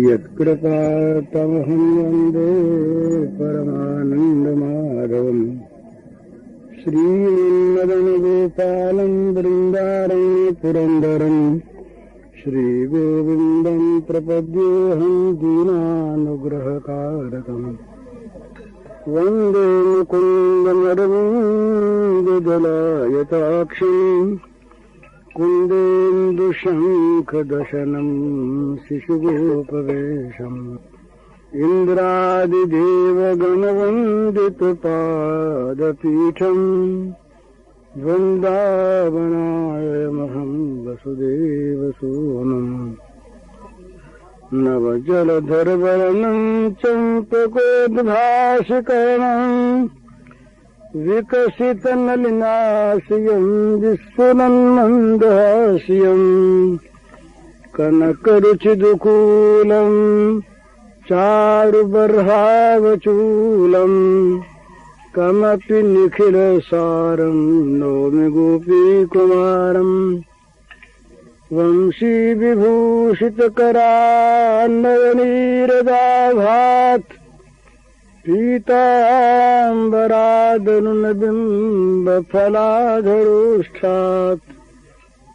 यत्कृपातमहं वन्दे परमानन्दमाधवम् श्रीमदनगोपालं वृन्दारं पुरन्दरम् श्रीगोविन्दं प्रपद्येऽहं दीनानुग्रहकारकम् वन्दे मुकुन्दमरविन्ददलायताक्षम् कुन्देन्दुशङ्खदशनं शिशुगोपवेशम् इन्द्रादिदेवगणवन्दितपादपीठम् वृन्दावनायमहं वसुदेवसुवनम् नवजलधरवर्णं चम्पकोद्भाषिकरणम् विकसितनलिनाशयं विस्फुरन्मन्दहास्यम् कनकरुचिदुकूलं चारुबर्हावचूलं कमपि निखिलसारं नौमि गोपीकुमारम् वंशीविभूषितकरान्नयनीरदाभात् पीताम्बरादनुनबिम्बफलाधरोष्ठात्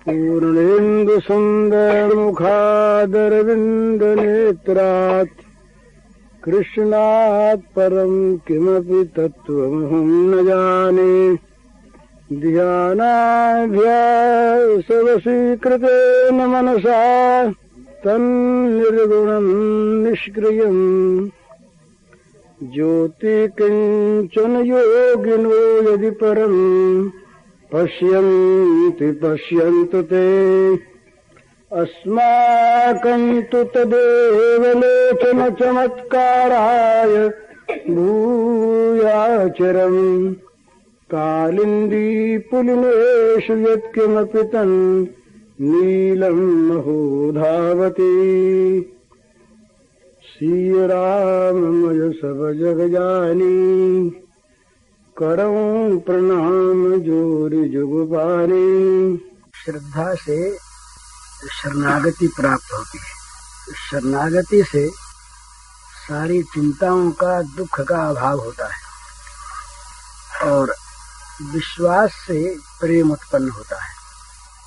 पूर्णेन्दुसुन्दरमुखादरविन्दनेत्रात् कृष्णात् परं किमपि तत्त्वमहं न जाने ध्यानाभ्यासवशीकृतेन मनसा तन्निर्गुणं निष्क्रियम् ज्योति किंचन योगिनो यदि परम पश्यन्ति पश्यन्तु ते अस्माकं तु तदेव लोचन चमत्काराय भूयाचरम् कालिन्दी पुलिनेषु यत्किमपि तन् नीलं महो धावति श्री राममय सब जग जानी करऊं प्रणाम जोरि जुगपानी। श्रद्धा से शरणागति प्राप्त होती है। शरणागति से सारी चिंताओं का, दुख का अभाव होता है और विश्वास से प्रेम उत्पन्न होता है।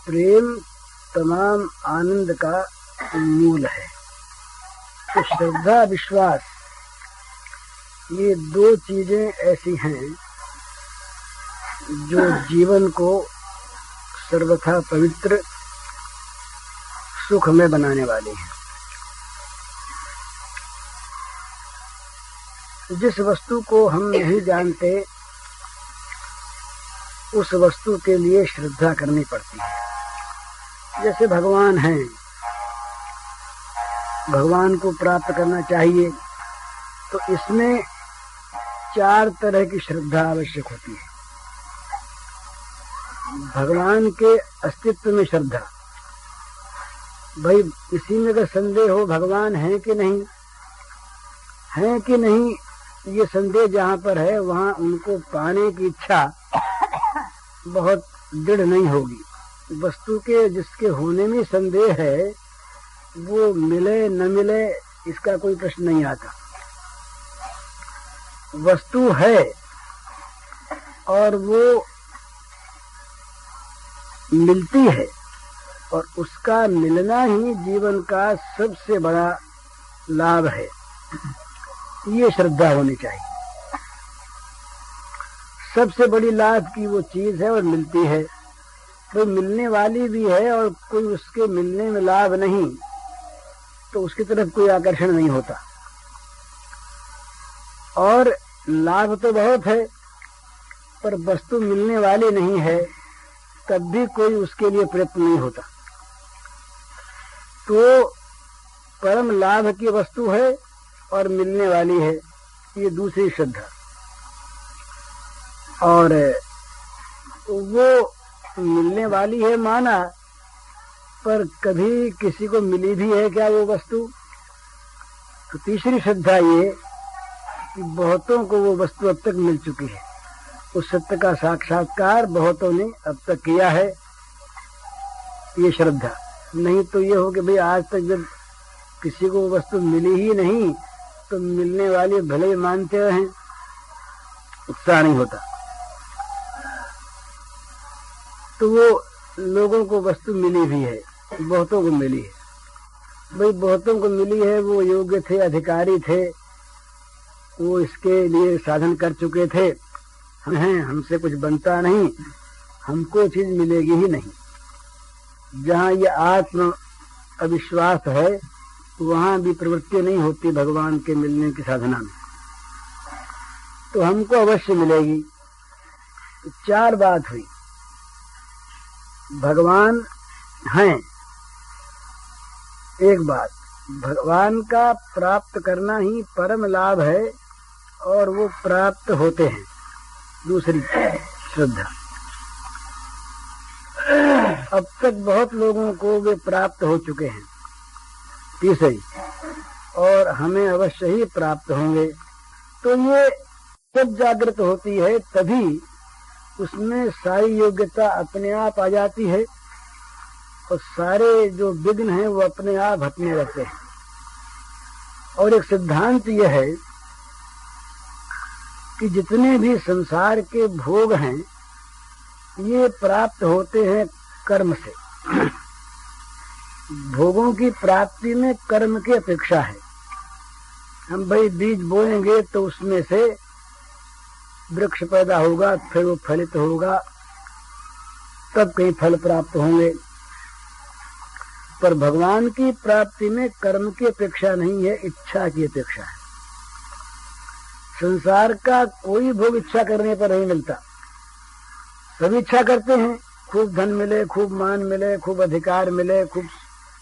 प्रेम तमाम आनंद का मूल है। तो श्रद्धा विश्वास ये दो चीजें ऐसी हैं जो जीवन को सर्वथा पवित्र सुखमय बनाने वाली हैं। जिस वस्तु को हम नहीं जानते उस वस्तु के लिए श्रद्धा करनी पड़ती है। जैसे भगवान हैं, भगवान को प्राप्त करना चाहिए तो इसमें 4 तरह की श्रद्धा आवश्यक होती है। भगवान के अस्तित्व में श्रद्धा, भाई इसी में अगर संदेह हो भगवान है कि नहीं, ये संदेह जहाँ पर है वहाँ उनको पाने की इच्छा बहुत दृढ़ नहीं होगी। वस्तु के जिसके होने में संदेह है वो मिले न मिले इसका कोई प्रश्न नहीं आता। वस्तु है और वो मिलती है और उसका मिलना ही जीवन का सबसे बड़ा लाभ है। ये श्रद्धा होनी चाहिए। सबसे बड़ी लाभ की वो चीज है और मिलती है, कोई मिलने वाली भी है और कोई उसके मिलने में लाभ नहीं तो उसकी तरफ कोई आकर्षण नहीं होता। और लाभ तो बहुत है पर वस्तु मिलने वाली नहीं है तब भी कोई उसके लिए प्रयत्न नहीं होता। तो परम लाभ की वस्तु है और मिलने वाली है, ये दूसरी श्रद्धा। और वो मिलने वाली है माना, पर कभी किसी को मिली भी है क्या वो वस्तु? तो तीसरी श्रद्धा ये कि बहुतों को वो वस्तु अब तक मिल चुकी है, उस सत्य का साक्षात्कार बहुतों ने अब तक किया है, ये श्रद्धा। नहीं तो ये हो कि भाई आज तक जब किसी को वस्तु मिली ही नहीं तो मिलने वाले भले ही मानते हैं, उत्साह नहीं होता। तो वो लोगों को वस्तु मिली भी है, बहुतों को मिली है। भाई बहुतों को मिली है, वो योग्य थे, अधिकारी थे, वो इसके लिए साधन कर चुके थे। हैं हमसे कुछ बनता नहीं, हमको चीज मिलेगी ही नहीं। जहाँ ये आत्म अविश्वास है वहां भी प्रवृत्ति नहीं होती भगवान के मिलने की साधना में, तो हमको अवश्य मिलेगी। तो चार बात हुई, भगवान हैं, एक बात भगवान का प्राप्त करना ही परम लाभ है और वो प्राप्त होते हैं, दूसरी श्रद्धा। अब तक बहुत लोगों को वे प्राप्त हो चुके हैं, तीसरी, और हमें अवश्य ही प्राप्त होंगे। तो ये जब जागृत होती है तभी उसमें सारी योग्यता अपने आप आ जाती है और सारे जो विघ्न हैं वो अपने आप हटने लगते हैं। और एक सिद्धांत यह है कि जितने भी संसार के भोग हैं ये प्राप्त होते हैं कर्म से। भोगों की प्राप्ति में कर्म की अपेक्षा है। हम भाई बीज बोएंगे तो उसमें से वृक्ष पैदा होगा, फिर वो फलित होगा, तब कहीं फल प्राप्त होंगे। पर भगवान की प्राप्ति में कर्म की अपेक्षा नहीं है, इच्छा की अपेक्षा है। संसार का कोई भोग इच्छा करने पर नहीं मिलता। सभी इच्छा करते हैं, खूब धन मिले, खूब मान मिले, खूब अधिकार मिले, खूब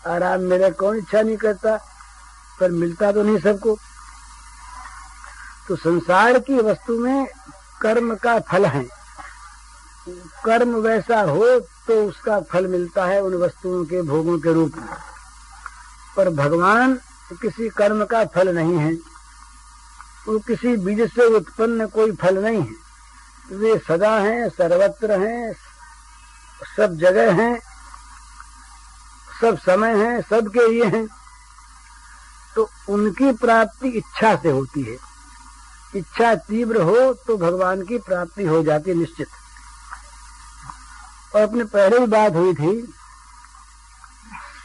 आराम मिले, कौन इच्छा नहीं करता, पर मिलता तो नहीं सबको। तो संसार की वस्तु में कर्म का फल है, कर्म वैसा हो तो उसका फल मिलता है उन वस्तुओं के भोगों के रूप में। पर भगवान किसी कर्म का फल नहीं है, वो किसी बीज से उत्पन्न कोई फल नहीं है। वे सदा हैं, सर्वत्र हैं, सब जगह हैं, सब समय हैं, सबके लिए हैं। तो उनकी प्राप्ति इच्छा से होती है। इच्छा तीव्र हो तो भगवान की प्राप्ति हो जाती है निश्चित। और अपने पहले ही बात हुई थी,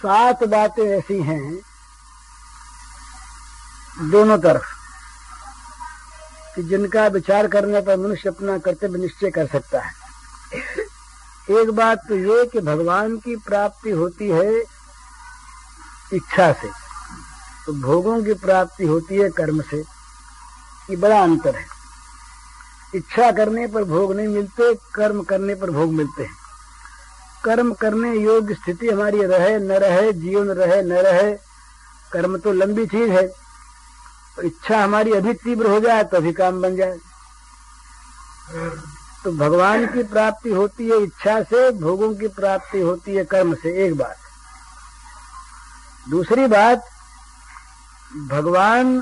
7 बातें ऐसी हैं दोनों तरफ कि जिनका विचार करने पर मनुष्य अपना कर्तव्य निश्चय कर सकता है। एक बात तो ये कि भगवान की प्राप्ति होती है इच्छा से, तो भोगों की प्राप्ति होती है कर्म से। ये बड़ा अंतर है। इच्छा करने पर भोग नहीं मिलते, कर्म करने पर भोग मिलते हैं। कर्म करने योग्य स्थिति हमारी रहे न रहे, जीवन रहे न रहे, कर्म तो लंबी चीज है। तो इच्छा हमारी अभी तीव्र हो जाए तो अभी काम बन जाए। तो भगवान की प्राप्ति होती है इच्छा से, भोगों की प्राप्ति होती है कर्म से, एक बात। दूसरी बात, भगवान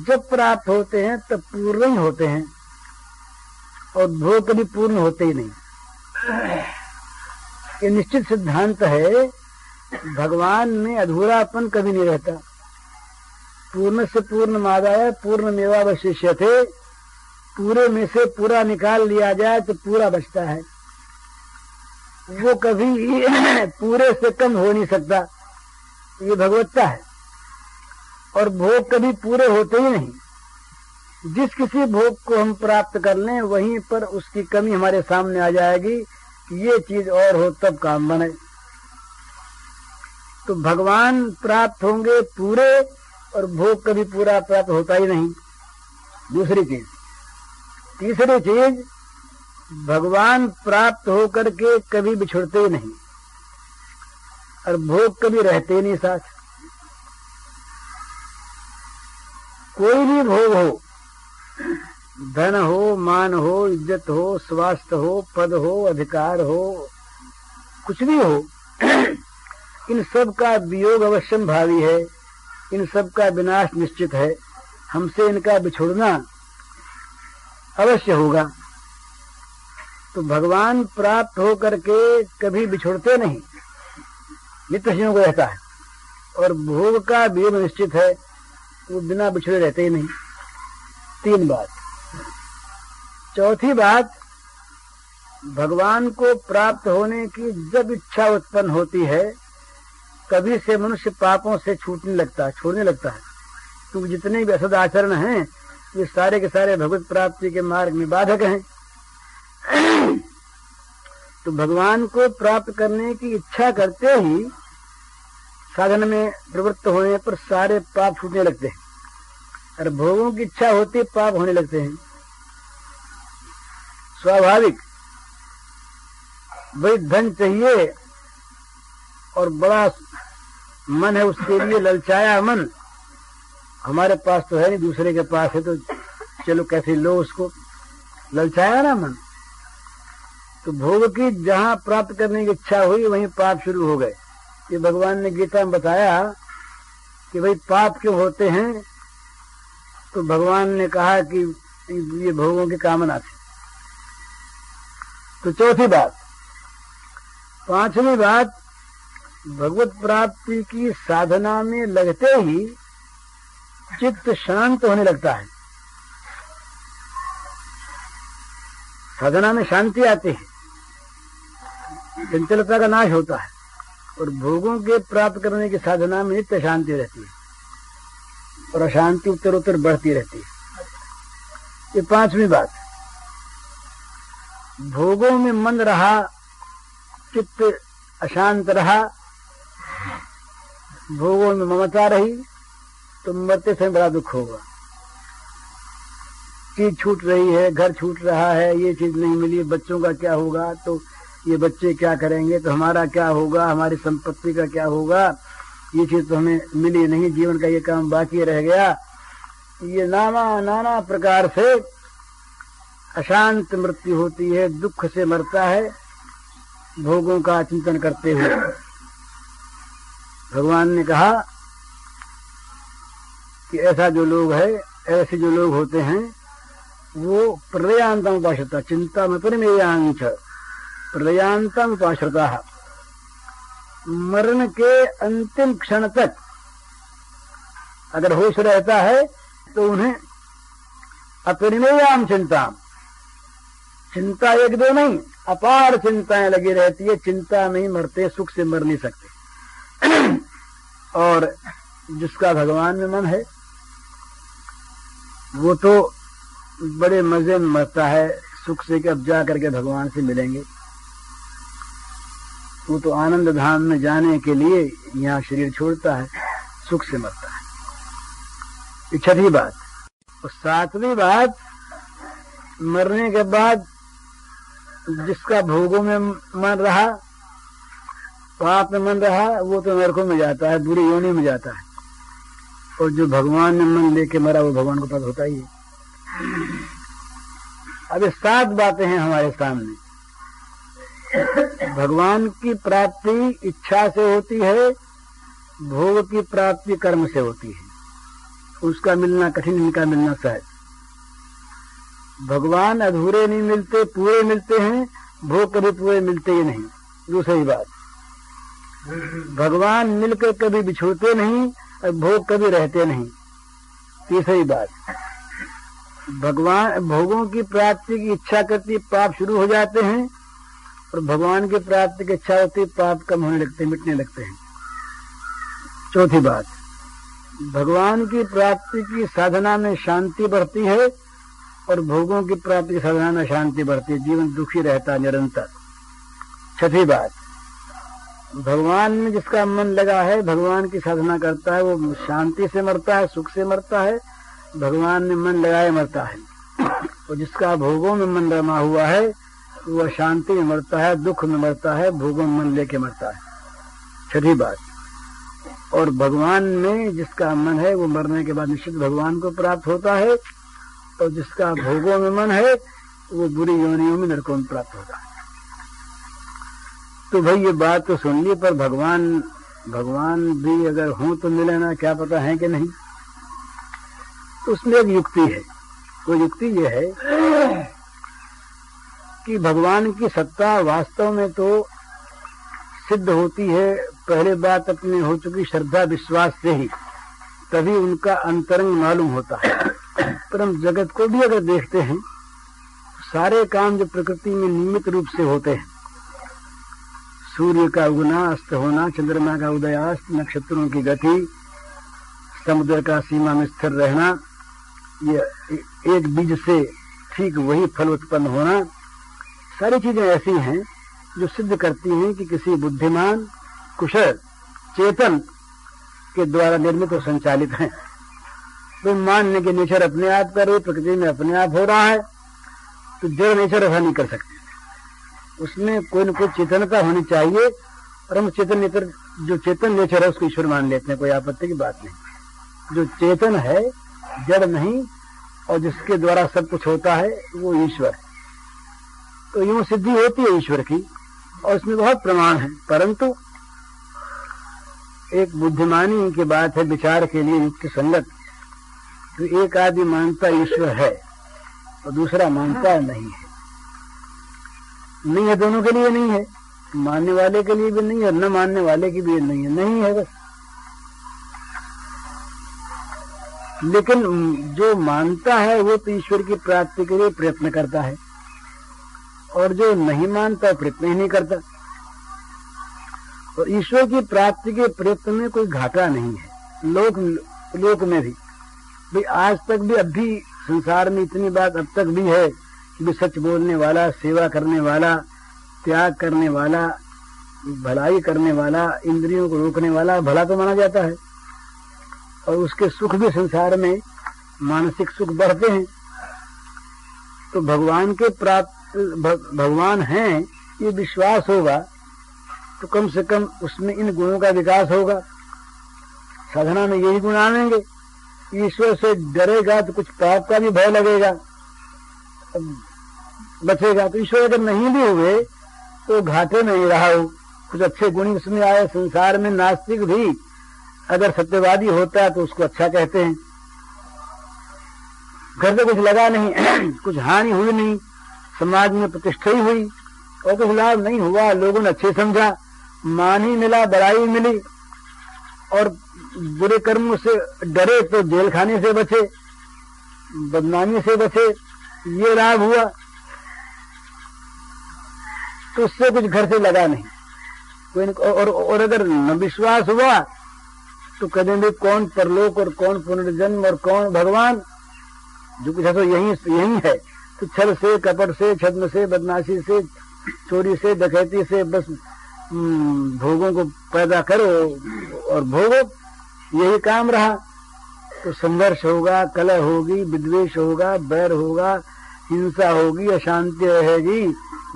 जब प्राप्त होते हैं तब पूर्ण ही होते हैं और भोग कभी पूर्ण होते ही नहीं। ये निश्चित सिद्धांत है। भगवान में अधूरापन कभी नहीं रहता। पूर्ण से पूर्ण मादाय पूर्ण मेवावशिष्यते, पूरे में से पूरा निकाल लिया जाए तो पूरा बचता है। वो कभी पूरे से कम हो नहीं सकता, ये भगवत्ता है। और भोग कभी पूरे होते ही नहीं। जिस किसी भोग को हम प्राप्त कर लें वहीं पर उसकी कमी हमारे सामने आ जाएगी कि ये चीज और हो तब काम बने। तो भगवान प्राप्त होंगे पूरे और भोग कभी पूरा प्राप्त होता ही नहीं। दूसरी चीज। तीसरी चीज, भगवान प्राप्त होकर के कभी बिछुड़ते ही नहीं और भोग कभी रहते ही नहीं साथ। कोई भी भोग हो, धन हो, मान हो, इज्जत हो, स्वास्थ्य हो, पद हो, अधिकार हो, कुछ भी हो, इन सब का वियोग अवश्यम भावी है, इन सब का विनाश निश्चित है। हमसे इनका बिछुड़ना अवश्य होगा। तो भगवान प्राप्त हो करके कभी बिछुड़ते नहीं नित्य संयोग रहता है, और भोग का वियोग निश्चित है, वो बिना बिछड़े रहते ही नहीं। 3 बात। चौथी बात, भगवान को प्राप्त होने की जब इच्छा उत्पन्न होती है, कभी से मनुष्य पापों से छोड़ने लगता है, तो जितने भी असद आचरण हैं ये सारे के सारे भगवत प्राप्ति के मार्ग में बाधक हैं। तो भगवान को प्राप्त करने की इच्छा करते ही साधन में प्रवृत्त होने पर सारे पाप छूटने लगते हैं, और भोगों की इच्छा होती पाप होने लगते हैं। स्वाभाविक, भाई धन चाहिए और बड़ा मन है, उसके लिए ललचाया मन, हमारे पास तो है नहीं, दूसरे के पास है, तो चलो कैसे लो उसको, ललचाया ना मन, तो भोग की जहां प्राप्त करने की इच्छा हुई वहीं पाप शुरू हो गए। ये भगवान ने गीता में बताया कि भाई पाप क्यों होते हैं, तो भगवान ने कहा कि ये भोगों की कामना थी। तो चौथी बात। 5वीं बात, भगवत प्राप्ति की साधना में लगते ही चित्त शांत होने लगता है। साधना में शांति आती है, चंचलता का नाश होता है, और भोगों के प्राप्त करने की साधना में नित्य शांति रहती है, और अशांति उत्तर उत्तर बढ़ती रहती है। ये 5वीं बात। भोगों में मन रहा, चित्त अशांत रहा, भोगों में ममता रही, तो मरते समय बड़ा दुख होगा। चीज छूट रही है, घर छूट रहा है, ये चीज नहीं मिली, बच्चों का क्या होगा, तो ये बच्चे क्या करेंगे, तो हमारा क्या होगा, हमारी संपत्ति का क्या होगा, ये चीज तो हमें मिली नहीं, जीवन का ये काम बाकी रह गया। ये नाना प्रकार से अशांत मृत्यु होती है, दुख से मरता है भोगों का चिंतन करते हुए। भगवान ने कहा कि ऐसा जो लोग है, ऐसे जो लोग होते हैं, वो प्रलयांतम उपाश्रिता, चिंता में परिमेयांच प्रलयांतम उपाश्रिता, मरण के अंतिम क्षण तक अगर होश रहता है तो उन्हें अपरिमेयाम चिंता एक दो नहीं, अपार चिंताएं लगी रहती है, चिंता में ही मरते, सुख से मर नहीं सकते। और जिसका भगवान में मन है वो तो बड़े मजे में मरता है, सुख से कि अब जा करके भगवान से मिलेंगे। वो तो आनंद धाम में जाने के लिए यहाँ शरीर छोड़ता है, सुख से मरता है। ये 6वीं बात। और 7वीं बात, मरने के बाद जिसका भोगों में मन रहा, पाप में मन रहा, वो तो नरकों में जाता है, बुरी योनि में जाता है, और जो भगवान में मन लेके मरा वो भगवान को पता होता ही है। अब 7 बातें हैं हमारे सामने। भगवान की प्राप्ति इच्छा से होती है, भोग की प्राप्ति कर्म से होती है, उसका मिलना कठिन, इनका मिलना सहज। भगवान अधूरे नहीं मिलते, पूरे मिलते हैं, भोग कभी पूरे मिलते ही नहीं। दूसरी बात, भगवान मिलकर कभी बिछोड़ते नहीं और भोग कभी रहते नहीं। तीसरी बात, भगवान भोगों की प्राप्ति की इच्छा करती, पाप शुरू हो जाते हैं, और भगवान की प्राप्ति की इच्छा होती, पाप कम होने लगते, मिटने लगते हैं। चौथी बात, भगवान की प्राप्ति की साधना में शांति बढ़ती है, और भोगों की प्राप्ति की साधना में शांति बढ़ती है, जीवन दुखी रहता है निरंतर। छठी बात, भगवान में जिसका मन लगा है, भगवान की साधना करता है, वो शांति से मरता है, सुख से मरता है, भगवान में मन लगाए मरता है। और जिसका भोगों में मन रमा हुआ है, वो शांति में मरता है, दुख में मरता है, भोगों में मन लेके मरता है। छठी बात, और भगवान में जिसका मन है, वो मरने के बाद निश्चित भगवान को प्राप्त होता है, और जिसका भोगों में मन है, वो बुरी योनियों में नरकों में प्राप्त होता है। तो भाई ये बात तो सुन ली, पर भगवान भी अगर हों तो मिले ना, क्या पता है कि नहीं। तो उसमें एक युक्ति है। वो युक्ति ये है कि भगवान की सत्ता वास्तव में तो सिद्ध होती है पहले बात अपनी हो चुकी श्रद्धा विश्वास से ही, तभी उनका अंतरंग मालूम होता है। पर हम जगत को भी अगर देखते हैं, सारे काम जो प्रकृति में नियमित रूप से होते हैं, सूर्य का उगना अस्त होना, चंद्रमा का उदयास्त, नक्षत्रों की गति, समुद्र का सीमा में स्थिर रहना, ये एक बीज से ठीक वही फल उत्पन्न होना, सारी चीजें ऐसी हैं जो सिद्ध करती हैं कि किसी बुद्धिमान कुशल चेतन के द्वारा निर्मित और संचालित हैं। तो मानने के नेचर अपने आप करे, प्रकृति में अपने आप हो रहा है, तो जड़ नेचर ऐसा नहीं कर सकते, उसमें कोई न कोई चेतनता होनी चाहिए। और हम चेतन नेचर, जो चेतन नेचर है उसको ईश्वर मान लेते हैं, कोई आपत्ति की बात नहीं। जो चेतन है, जड़ नहीं, और जिसके द्वारा सब कुछ होता है वो ईश्वर है। तो यूं सिद्धि होती है ईश्वर की, और इसमें बहुत प्रमाण है। परंतु एक बुद्धिमानी की बात है, विचार के लिए युक्त संगत, तो एक आदमी मानता ईश्वर है और दूसरा मानता नहीं है। नहीं है, दोनों के लिए नहीं है, मानने वाले के लिए भी नहीं है, न मानने वाले की भी नहीं है, नहीं है बस। लेकिन जो मानता है वो तो ईश्वर की प्राप्ति के लिए प्रयत्न करता है, और जो नहीं मानता प्रयत्न ही नहीं करता। और ईश्वर की प्राप्ति के प्रयत्न में कोई घाटा नहीं है। लोक में भी भाई आज तक भी, अब भी संसार में इतनी बात अब तक भी है कि सच बोलने वाला, सेवा करने वाला, त्याग करने वाला, भलाई करने वाला, इंद्रियों को रोकने वाला भला तो माना जाता है, और उसके सुख भी संसार में मानसिक सुख बढ़ते हैं। तो भगवान के प्राप्त भगवान हैं ये विश्वास होगा तो कम से कम उसमें इन गुणों का विकास होगा। साधना में यही गुण आएंगे। ईश्वर से डरेगा तो कुछ पाप का भी भय लगेगा, बचेगा। तो ईश्वर अगर नहीं भी हुए तो घाटे में ही रहा हो, कुछ अच्छे गुण उसमें आए। संसार में नास्तिक भी अगर सत्यवादी होता है तो उसको अच्छा कहते हैं। घर से कुछ लगा नहीं, कुछ हानि हुई नहीं, समाज में प्रतिष्ठा ही हुई और कुछ लाभ नहीं हुआ, लोगों ने अच्छे समझा, मान ही मिला, बड़ाई मिली, और बुरे कर्मों से डरे तो जेल खाने से बचे, बदनामी से बचे, ये लाभ हुआ। तो उससे कुछ घर से लगा नहीं कोई। और अगर न विश्वास हुआ तो कदेंगे कौन परलोक और कौन पुनर्जन्म और कौन भगवान, जो कुछ है तो यही है। तो छल से, कपट से, छद्म से, बदमाशी से, चोरी से, डकैती से बस भोगों को पैदा करो और भोगो, यही काम रहा। तो संघर्ष होगा, कलह होगी, विद्वेष होगा, बैर होगा, हिंसा होगी, अशांति रहेगी,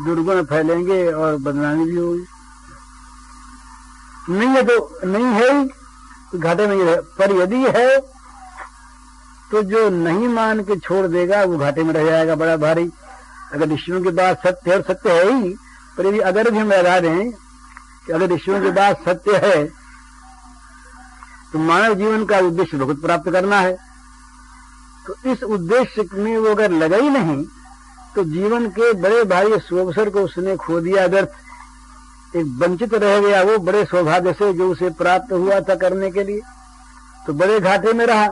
दुर्गुण फैलेंगे और बदनामी भी होगी। नहीं है तो नहीं है, तो घाटे में ही रहे। पर यदि है तो जो नहीं मान के छोड़ देगा वो घाटे में रह जाएगा बड़ा भारी। अगर ऋषियों की बात सत्य है, और सत्य है ही, पर यदि अगर भी हम लगा दें कि अगर ऋषियों की बात सत्य है तो मानव जीवन का उद्देश्य भगवत प्राप्त करना है, तो इस उद्देश्य में वो अगर लगा ही नहीं तो जीवन के बड़े भारी अवसर को उसने खो दिया। अगर एक वंचित रह गया वो बड़े सौभाग्य से जो उसे प्राप्त हुआ था करने के लिए, तो बड़े घाटे में रहा।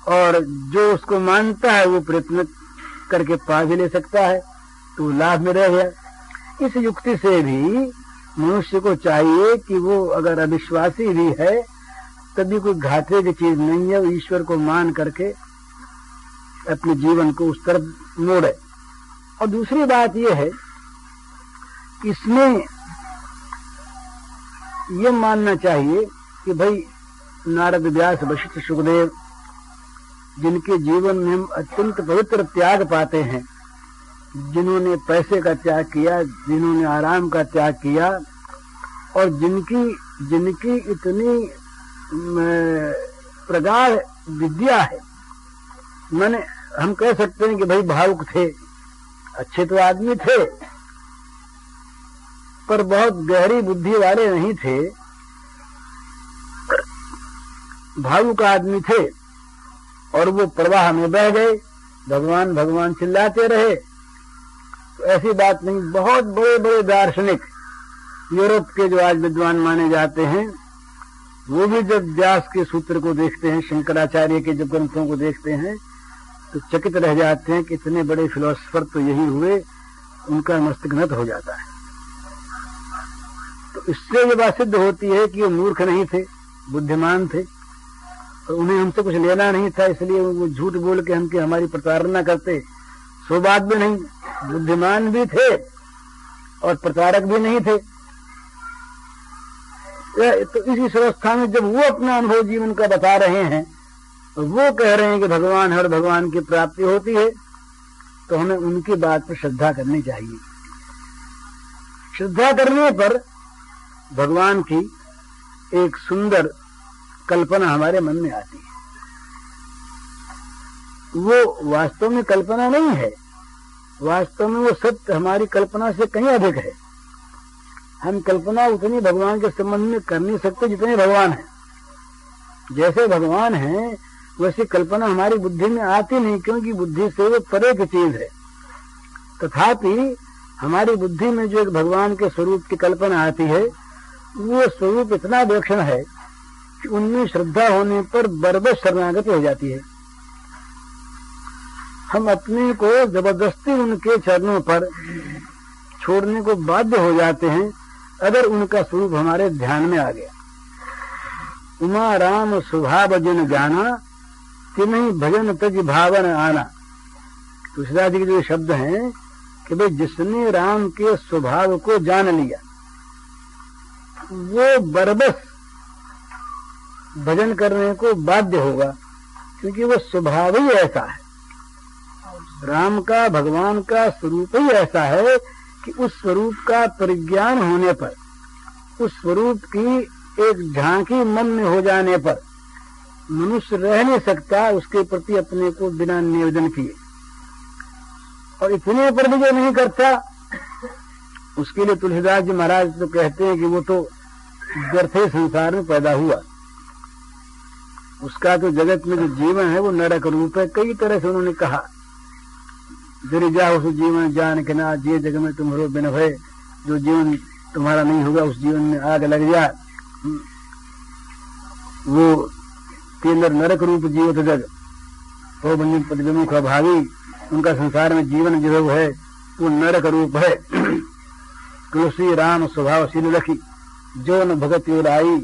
और जो उसको मानता है वो प्रयत्न करके पा भी ले सकता है, तो लाभ में रह गया। इस युक्ति से भी मनुष्य को चाहिए कि वो अगर अविश्वासी भी है तभी कोई घाटे की चीज नहीं है, वो ईश्वर को मान करके अपने जीवन को उस तरफ मोड़े। और दूसरी बात यह है कि इसमें ये मानना चाहिए कि भाई नारद, व्यास, वशिष्ठ, सुखदेव, जिनके जीवन में हम अत्यंत पवित्र त्याग पाते हैं, जिन्होंने पैसे का त्याग किया, जिन्होंने आराम का त्याग किया, और जिनकी इतनी प्रगाढ़ विद्या है, माने हम कह सकते हैं कि भाई भावुक थे, अच्छे तो आदमी थे पर बहुत गहरी बुद्धि वाले नहीं थे, भावुक आदमी थे। और वो प्रवाह में बह गए, भगवान भगवान चिल्लाते रहे। तो ऐसी बात नहीं, बहुत बड़े बड़े दार्शनिक यूरोप के जो आज विद्वान माने जाते हैं, वो भी जब व्यास के सूत्र को देखते हैं, शंकराचार्य के जब ग्रंथों को देखते हैं, तो चकित रह जाते हैं कि इतने बड़े फिलोसफर तो यही हुए, उनका मस्तक नत हो जाता है। तो इससे ये बात सिद्ध होती है कि वो मूर्ख नहीं थे, बुद्धिमान थे, और उन्हें हमसे कुछ लेना नहीं था, इसलिए वो झूठ बोल के हमके हमारी प्रताड़ना करते। सो बात भी नहीं, बुद्धिमान भी थे और प्रतारक भी नहीं थे। तो इस अवस्था में जब वो अपना अनुभव जीवन का बता रहे हैं, वो कह रहे हैं कि भगवान है और भगवान की प्राप्ति होती है, तो हमें उनकी बात पर श्रद्धा करनी चाहिए। श्रद्धा करने पर भगवान की एक सुंदर कल्पना हमारे मन में आती है। वो वास्तव में कल्पना नहीं है, वास्तव में वो सत्य हमारी कल्पना से कहीं अधिक है। हम कल्पना उतनी भगवान के संबंध में कर नहीं सकते जितने भगवान हैं। जैसे भगवान हैं वैसी कल्पना हमारी बुद्धि में आती नहीं, क्योंकि बुद्धि से वो परे की चीज है। तथापि हमारी बुद्धि में जो एक भगवान के स्वरूप की कल्पना आती है, वो स्वरूप इतना विलक्षण है कि उनमें श्रद्धा होने पर बरबस शरणागति हो जाती है। हम अपने को जबरदस्ती उनके चरणों पर छोड़ने को बाध्य हो जाते हैं, अगर उनका स्वरूप हमारे ध्यान में आ गया। उमा राम स्वभाव जन जाना, तिन्हीं भजन तज भावन आना। तुलसीदास जी के जो शब्द हैं कि भाई जिसने राम के स्वभाव को जान लिया, वो बरबस भजन करने को बाध्य होगा, क्योंकि वो स्वभाव ही ऐसा है। राम का, भगवान का स्वरूप ही ऐसा है कि उस स्वरूप का परिज्ञान होने पर, उस स्वरूप की एक झांकी मन में हो जाने पर मनुष्य रह नहीं सकता उसके प्रति अपने को बिना निवेदन किए। और इतने पर भी जो नहीं करता, उसके लिए तुलसीदास जी महाराज तो कहते हैं कि वो तो व्यर्थे संसार में पैदा हुआ। उसका तो जगत में जो जीवन है वो नरक रूप है। कई तरह से उन्होंने कहा, जरी जाओ उस जीवन जान के ना, जे जग में तुम्हारो बिन भय। जो जीवन तुम्हारा नहीं होगा उस जीवन में आग लग जा। वो केंद्र नरक रूप जीवत जग वो बंजन पदविमुख अभावी। उनका संसार में जीवन जो है वो नरक रूप है। तुलसी राम स्वभावशील रखी, जो न भगत योर आई,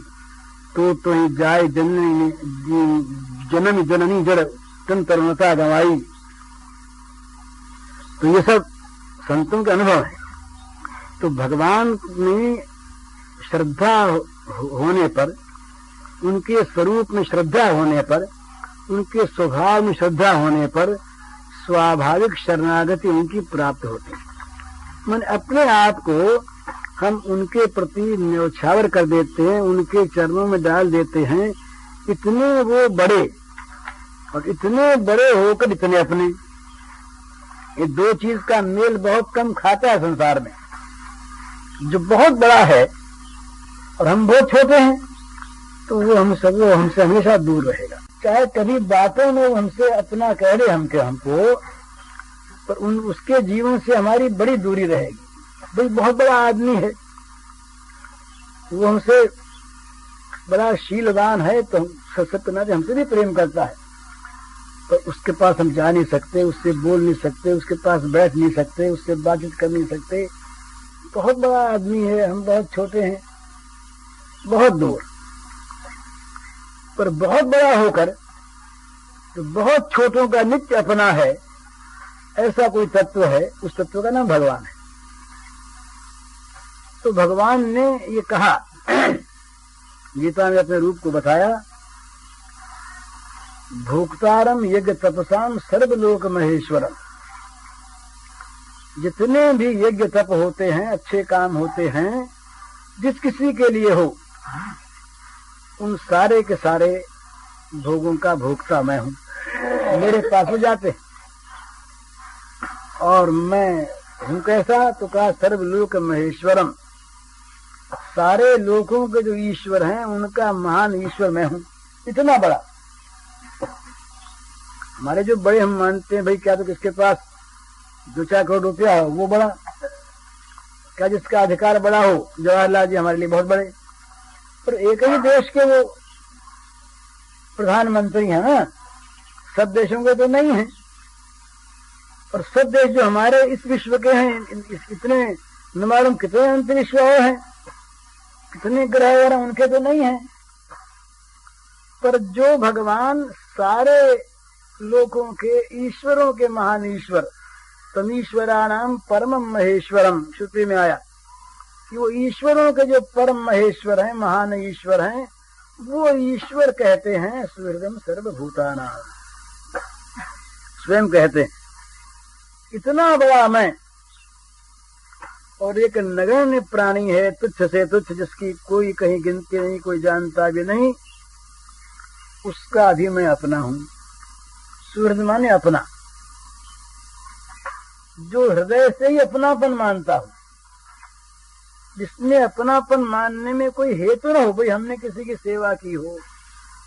तो ही जाय जननी जननी जननी जड़ तन तरुणता गंवाई। तो ये सब संतों के अनुभव है। तो भगवान में श्रद्धा होने पर, उनके स्वरूप में श्रद्धा होने पर, उनके स्वभाव में श्रद्धा होने पर स्वाभाविक शरणागति उनकी प्राप्त होती है। मैंने अपने आप को हम उनके प्रति न्यौछावर कर देते हैं, उनके चरणों में डाल देते हैं। इतने वो बड़े और इतने बड़े होकर इतने अपने, ये दो चीज का मेल बहुत कम खाता है संसार में। जो बहुत बड़ा है और हम बहुत छोटे हैं, तो वो हमसे हमेशा दूर रहेगा। चाहे कभी बातों में वो हमसे अपना कह दे हमको, पर उसके जीवन से हमारी बड़ी दूरी रहेगी। भाई बहुत बड़ा आदमी है, वो हमसे बड़ा शीलवान है, तो सत्यनाथ हमसे भी प्रेम करता है, पर उसके पास हम जा नहीं सकते, उससे बोल नहीं सकते, उसके पास बैठ नहीं सकते, उससे बातचीत कर नहीं सकते। बहुत बड़ा आदमी है, हम बहुत छोटे हैं, बहुत दूर। पर बहुत बड़ा होकर तो बहुत छोटों का नित्य अपना है, ऐसा कोई तत्व है, उस तत्व का नाम भगवान है। तो भगवान ने ये कहा, गीता में अपने रूप को बताया, भोक्तारम यज्ञ तपसाम सर्वलोक महेश्वरम। जितने भी यज्ञ तप होते हैं, अच्छे काम होते हैं, जिस किसी के लिए हो, उन सारे के सारे भोगों का भोक्ता मैं हूं। मेरे पास हो जाते और मैं हूं कैसा, तो कहा सर्वलोक महेश्वरम। सारे लोगों के जो ईश्वर हैं उनका महान ईश्वर मैं हूं, इतना बड़ा। हमारे जो बड़े हम मानते हैं, भाई क्या तो किसके पास 2-4 करोड़ रुपया हो वो बड़ा, क्या जिसका अधिकार बड़ा हो। जवाहरलाल जी हमारे लिए बहुत बड़े, पर एक ही देश के वो प्रधानमंत्री हैं ना, सब देशों के तो नहीं है। और सब देश जो हमारे इस विश्व के हैं, इतने न मालूम कितने अंतरिक्ष और हैं, कितने ग्रह और उनके तो नहीं है। पर जो भगवान सारे लोगों के ईश्वरों के महान ईश्वर, तमीश्वराणाम परमम महेश्वरम, श्रुति में आया कि वो ईश्वरों के जो परम महेश्वर हैं, महान ईश्वर हैं, वो ईश्वर कहते हैं सुहृदम सर्वभूतानाम। स्वयं कहते हैं इतना बड़ा मैं, और एक नगण्य प्राणी है, तुच्छ से तुच्छ, जिसकी कोई कहीं गिनती नहीं, कोई जानता भी नहीं, उसका भी मैं अपना हूं। सुहृद माने अपना, जो हृदय से ही अपनापन मानता हूं, जिसमें अपनापन मानने में कोई हेतु न हो, भाई हमने किसी की सेवा की हो,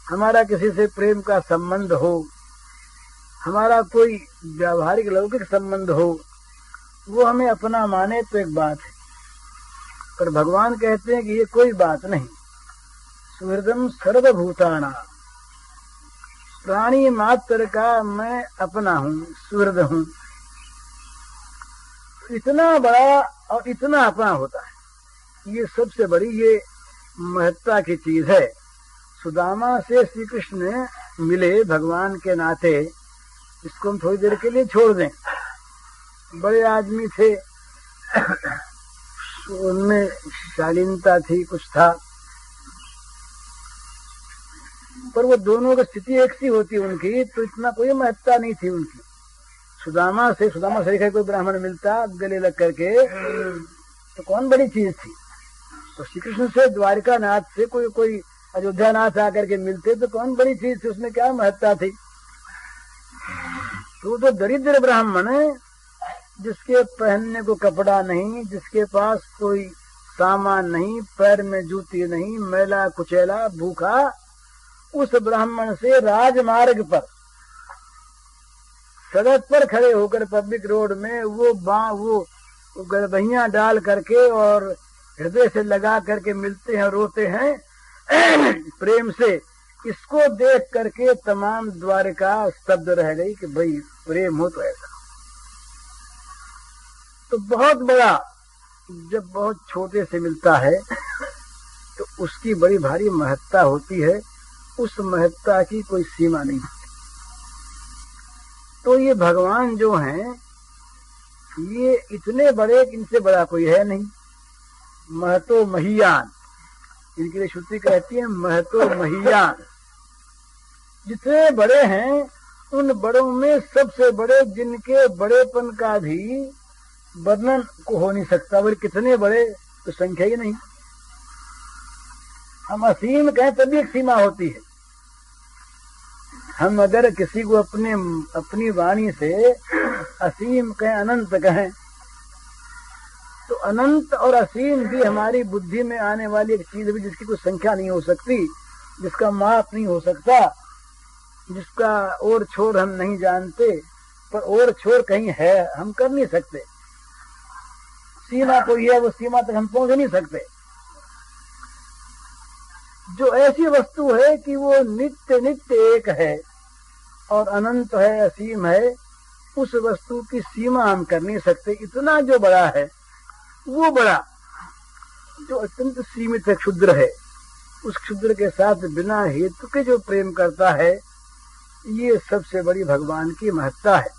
हमारा किसी से प्रेम का संबंध हो, हमारा कोई व्यावहारिक लौकिक संबंध हो, वो हमें अपना माने तो एक बात है। पर भगवान कहते हैं कि ये कोई बात नहीं। सुहृदम सर्वभूताना, प्राणी मात्र का मैं अपना हूं, सुहृद हूं। इतना बड़ा और इतना अपना होता है, ये सबसे बड़ी ये महत्ता की चीज है। सुदामा से श्री कृष्ण मिले भगवान के नाते, इसको हम थोड़ी देर के लिए छोड़ दें। बड़े आदमी थे, उनमें शालीनता थी, कुछ था, पर वो दोनों की स्थिति एक सी होती उनकी, तो इतना कोई महत्ता नहीं थी उनकी। सुदामा से कोई ब्राह्मण मिलता गले लग करके तो कौन बड़ी चीज थी। तो श्री कृष्ण से, द्वारिका नाथ से कोई अयोध्या नाथ आकर के मिलते तो कौन बड़ी चीज थी, उसमें क्या महत्ता थी। तो दरिद्र ब्राह्मण है, जिसके पहनने को कपड़ा नहीं, जिसके पास कोई सामान नहीं, पैर में जूती नहीं, मैला कुचैला भूखा, उस ब्राह्मण से राजमार्ग पर, सड़क पर खड़े होकर पब्लिक रोड में वो गड़बहियां डाल करके और हृदय से लगा करके मिलते हैं, रोते हैं प्रेम से। इसको देख करके तमाम द्वारिका स्तब्ध रह गई कि भाई प्रेम हो तो ऐसा। तो बहुत बड़ा जब बहुत छोटे से मिलता है तो उसकी बड़ी भारी महत्ता होती है, उस महत्ता की कोई सीमा नहीं होती। तो ये भगवान जो हैं, ये इतने बड़े, इनसे बड़ा कोई है नहीं। महतो महीयान, इनके लिए श्रुति कहती है महतो महीयान। जितने बड़े हैं उन बड़ों में सबसे बड़े, जिनके बड़ेपन का भी वर्णन को हो नहीं सकता। बोले कितने बड़े, तो संख्या ही नहीं। हम असीम कहें तभी एक सीमा होती है। हम अगर किसी को अपनी वाणी से असीम कहें, अनंत कहें, तो अनंत और असीम भी हमारी बुद्धि में आने वाली एक चीज भी, जिसकी कोई संख्या नहीं हो सकती, जिसका माप नहीं हो सकता, जिसका और छोर हम नहीं जानते, पर और छोर कहीं है, हम कर नहीं सकते। सीमा कोई है, वो सीमा तक हम पहुंच नहीं सकते। जो ऐसी वस्तु है कि वो नित्य नित्य एक है और अनंत है, असीम है, उस वस्तु की सीमा हम कर नहीं सकते। इतना जो बड़ा है, वो बड़ा जो अत्यंत सीमित है, क्षुद्र है, उस क्षुद्र के साथ बिना हेतु के जो प्रेम करता है, ये सबसे बड़ी भगवान की महत्ता है।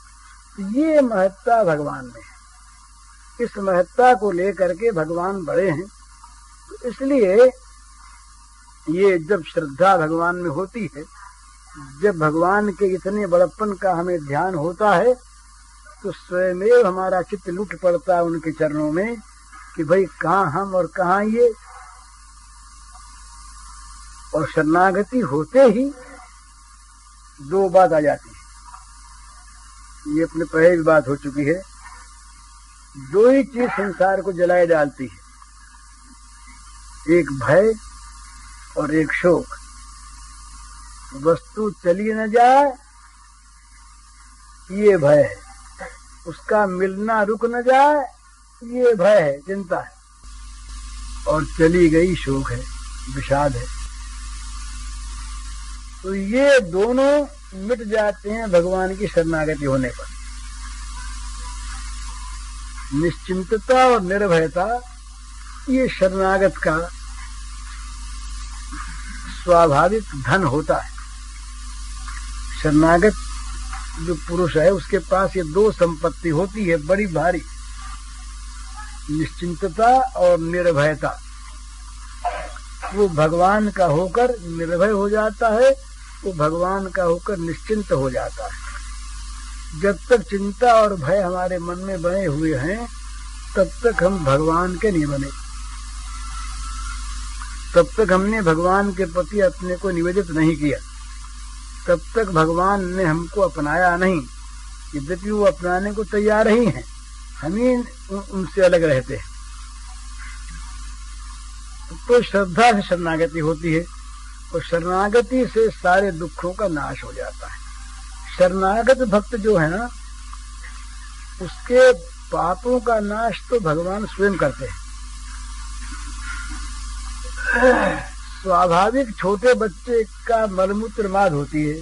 ये महत्ता भगवान में है। इस महत्ता को लेकर के भगवान बड़े हैं। तो इसलिए ये जब श्रद्धा भगवान में होती है, जब भगवान के इतने बड़प्पन का हमें ध्यान होता है, तो स्वयं हमारा चित्त लुट पड़ता है उनके चरणों में कि भाई कहाँ हम और कहाँ ये। और शरणागति होते ही दो बात आ जाती है। ये अपने पहले भी बात हो चुकी है। दो ही चीज संसार को जलाए डालती है, एक भय और एक शोक। वस्तु चली न जाए, ये भय है। उसका मिलना रुक न जाए, ये भय है, चिंता है, और चली गई शोक है, विषाद है। तो ये दोनों मिट जाते हैं भगवान की शरणागति होने पर। निश्चिंतता और निर्भयता ये शरणागत का स्वाभाविक धन होता है। शरणागत जो पुरुष है उसके पास ये दो संपत्ति होती है बड़ी भारी, निश्चिंतता और निर्भयता। वो भगवान का होकर निर्भय हो जाता है, वो भगवान का होकर निश्चिंत हो जाता है। जब तक चिंता और भय हमारे मन में बने हुए हैं तब तक हम भगवान के नहीं बने, तब तक हमने भगवान के प्रति अपने को निवेदित नहीं किया, तब तक भगवान ने हमको अपनाया नहीं। यद्यपि वो अपनाने को तैयार ही हैं, हम ही उनसे अलग रहते हैं। तो श्रद्धा से शरणागति होती है, और शरणागति से सारे दुखों का नाश हो जाता है। शरणागत भक्त जो है ना, उसके पापों का नाश तो भगवान स्वयं करते हैं। स्वाभाविक छोटे बच्चे का मलमूत्र माद होती है,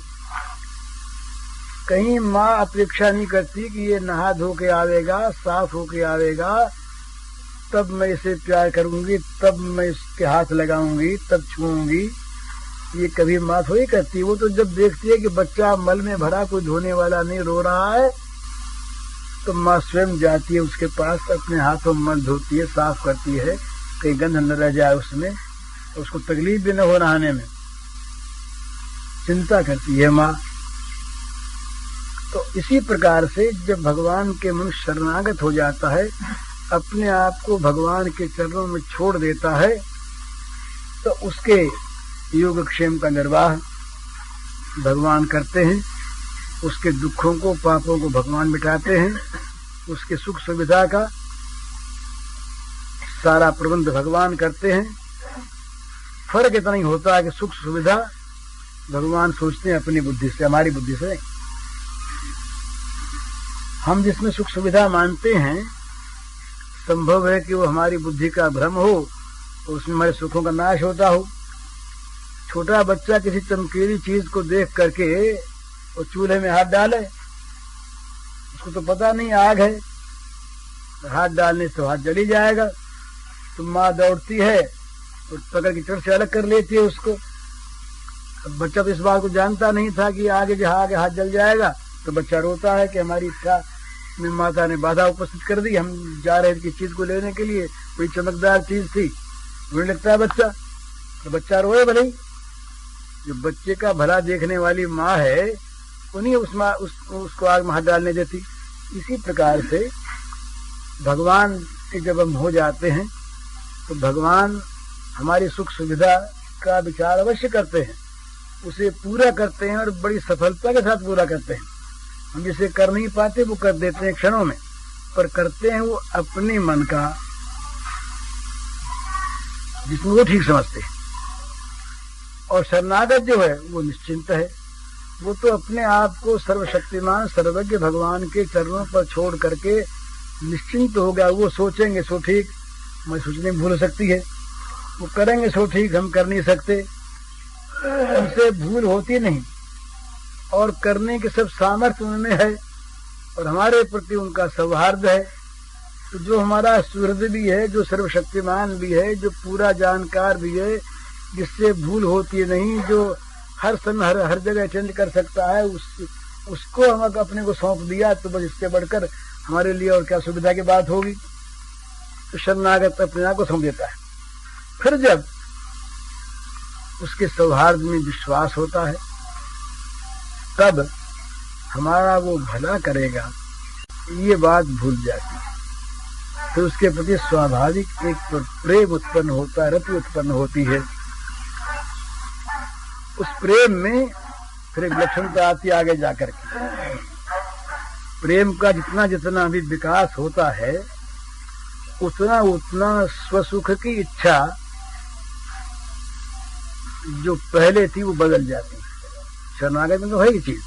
कहीं माँ अपेक्षा नहीं करती कि ये नहा धो के आवेगा, साफ होके आवेगा, तब मैं इसे प्यार करूंगी, तब मैं इसके हाथ लगाऊंगी, तब छूऊंगी। ये कभी माँ थोड़ी करती। वो तो जब देखती है कि बच्चा मल में भरा, कोई धोने वाला नहीं, रो रहा है, तो माँ स्वयं जाती है उसके पास, अपने हाथों मल धोती है, साफ करती है, कहीं गंध न रह जाए उसमें, उसको तकलीफ भी न हो नहाने में, चिंता करती है माँ। तो इसी प्रकार से जब भगवान के मनुष्य शरणागत हो जाता है, अपने आप को भगवान के चरणों में छोड़ देता है, तो उसके योगक्षेम का निर्वाह भगवान करते हैं, उसके दुखों को, पापों को भगवान मिटाते हैं, उसके सुख सुविधा का सारा प्रबंध भगवान करते हैं। फर्क इतना ही होता है कि सुख सुविधा भगवान सोचते हैं अपनी बुद्धि से, हमारी बुद्धि से। हम जिसमें सुख सुविधा मानते हैं, संभव है कि वो हमारी बुद्धि का भ्रम हो, तो उसमें हमारे सुखों का नाश होता हो। छोटा बच्चा किसी चमकीली चीज को देख करके वो चूल्हे में हाथ डाले, उसको तो पता नहीं आग है, हाथ डालने से हाथ जली जाएगा। तो माँ दौड़ती है तो पकड़ के चट से अलग कर लेती है उसको। अब बच्चा तो इस बात को जानता नहीं था कि आगे जहाँ आगे हाथ जल जाएगा, तो बच्चा रोता है कि हमारी इच्छा में माता ने बाधा उपस्थित कर दी, हम जा रहे थे किसी चीज को लेने के लिए, कोई चमकदार चीज थी, रोने लगता है बच्चा। तो बच्चा रोए भले ही, जो बच्चे का भला देखने वाली माँ है उन्हीं उसको आग में हाथ डालने देती। इसी प्रकार से भगवान के जब हम हो जाते हैं तो भगवान हमारी सुख सुविधा का विचार अवश्य करते हैं, उसे पूरा करते हैं और बड़ी सफलता के साथ पूरा करते हैं। हम जिसे कर नहीं पाते वो कर देते हैं क्षणों में, पर करते हैं वो अपने मन का, जिसमें वो ठीक समझते हैं। और शरणागत जो है वो निश्चिंत है, वो तो अपने आप को सर्वशक्तिमान सर्वज्ञ भगवान के चरणों पर छोड़ करके निश्चिंत हो गया। वो सोचेंगे सो ठीक, मैं सोचने में भूल हो सकती है, वो करेंगे सो ठीक, हम कर नहीं सकते, उनसे भूल होती नहीं, और करने के सब सामर्थ्य उनमें है, और हमारे प्रति उनका सौहार्द है। तो जो हमारा सुहृद भी है, जो सर्वशक्तिमान भी है, जो पूरा जानकार भी है, जिससे भूल होती नहीं, जो हर समय हर जगह अटेंड कर सकता है, उसको हम अपने को सौंप दिया, तो बस इससे बढ़कर हमारे लिए और क्या सुविधा की बात होगी। तो शरणागत अपने आप को सौंप देता है। फिर जब उसके सौहार्द में विश्वास होता है, तब हमारा वो भला करेगा ये बात भूल जाती है। फिर उसके प्रति स्वाभाविक एक प्रेम उत्पन्न होता है, रति उत्पन्न होती है। उस प्रेम में फिर एक लक्षणता आती है आगे जाकर के। प्रेम का जितना जितना भी विकास होता है, उतना उतना स्वसुख की इच्छा जो पहले थी वो बदल जाती है। शरणागत में तो है ही चीज,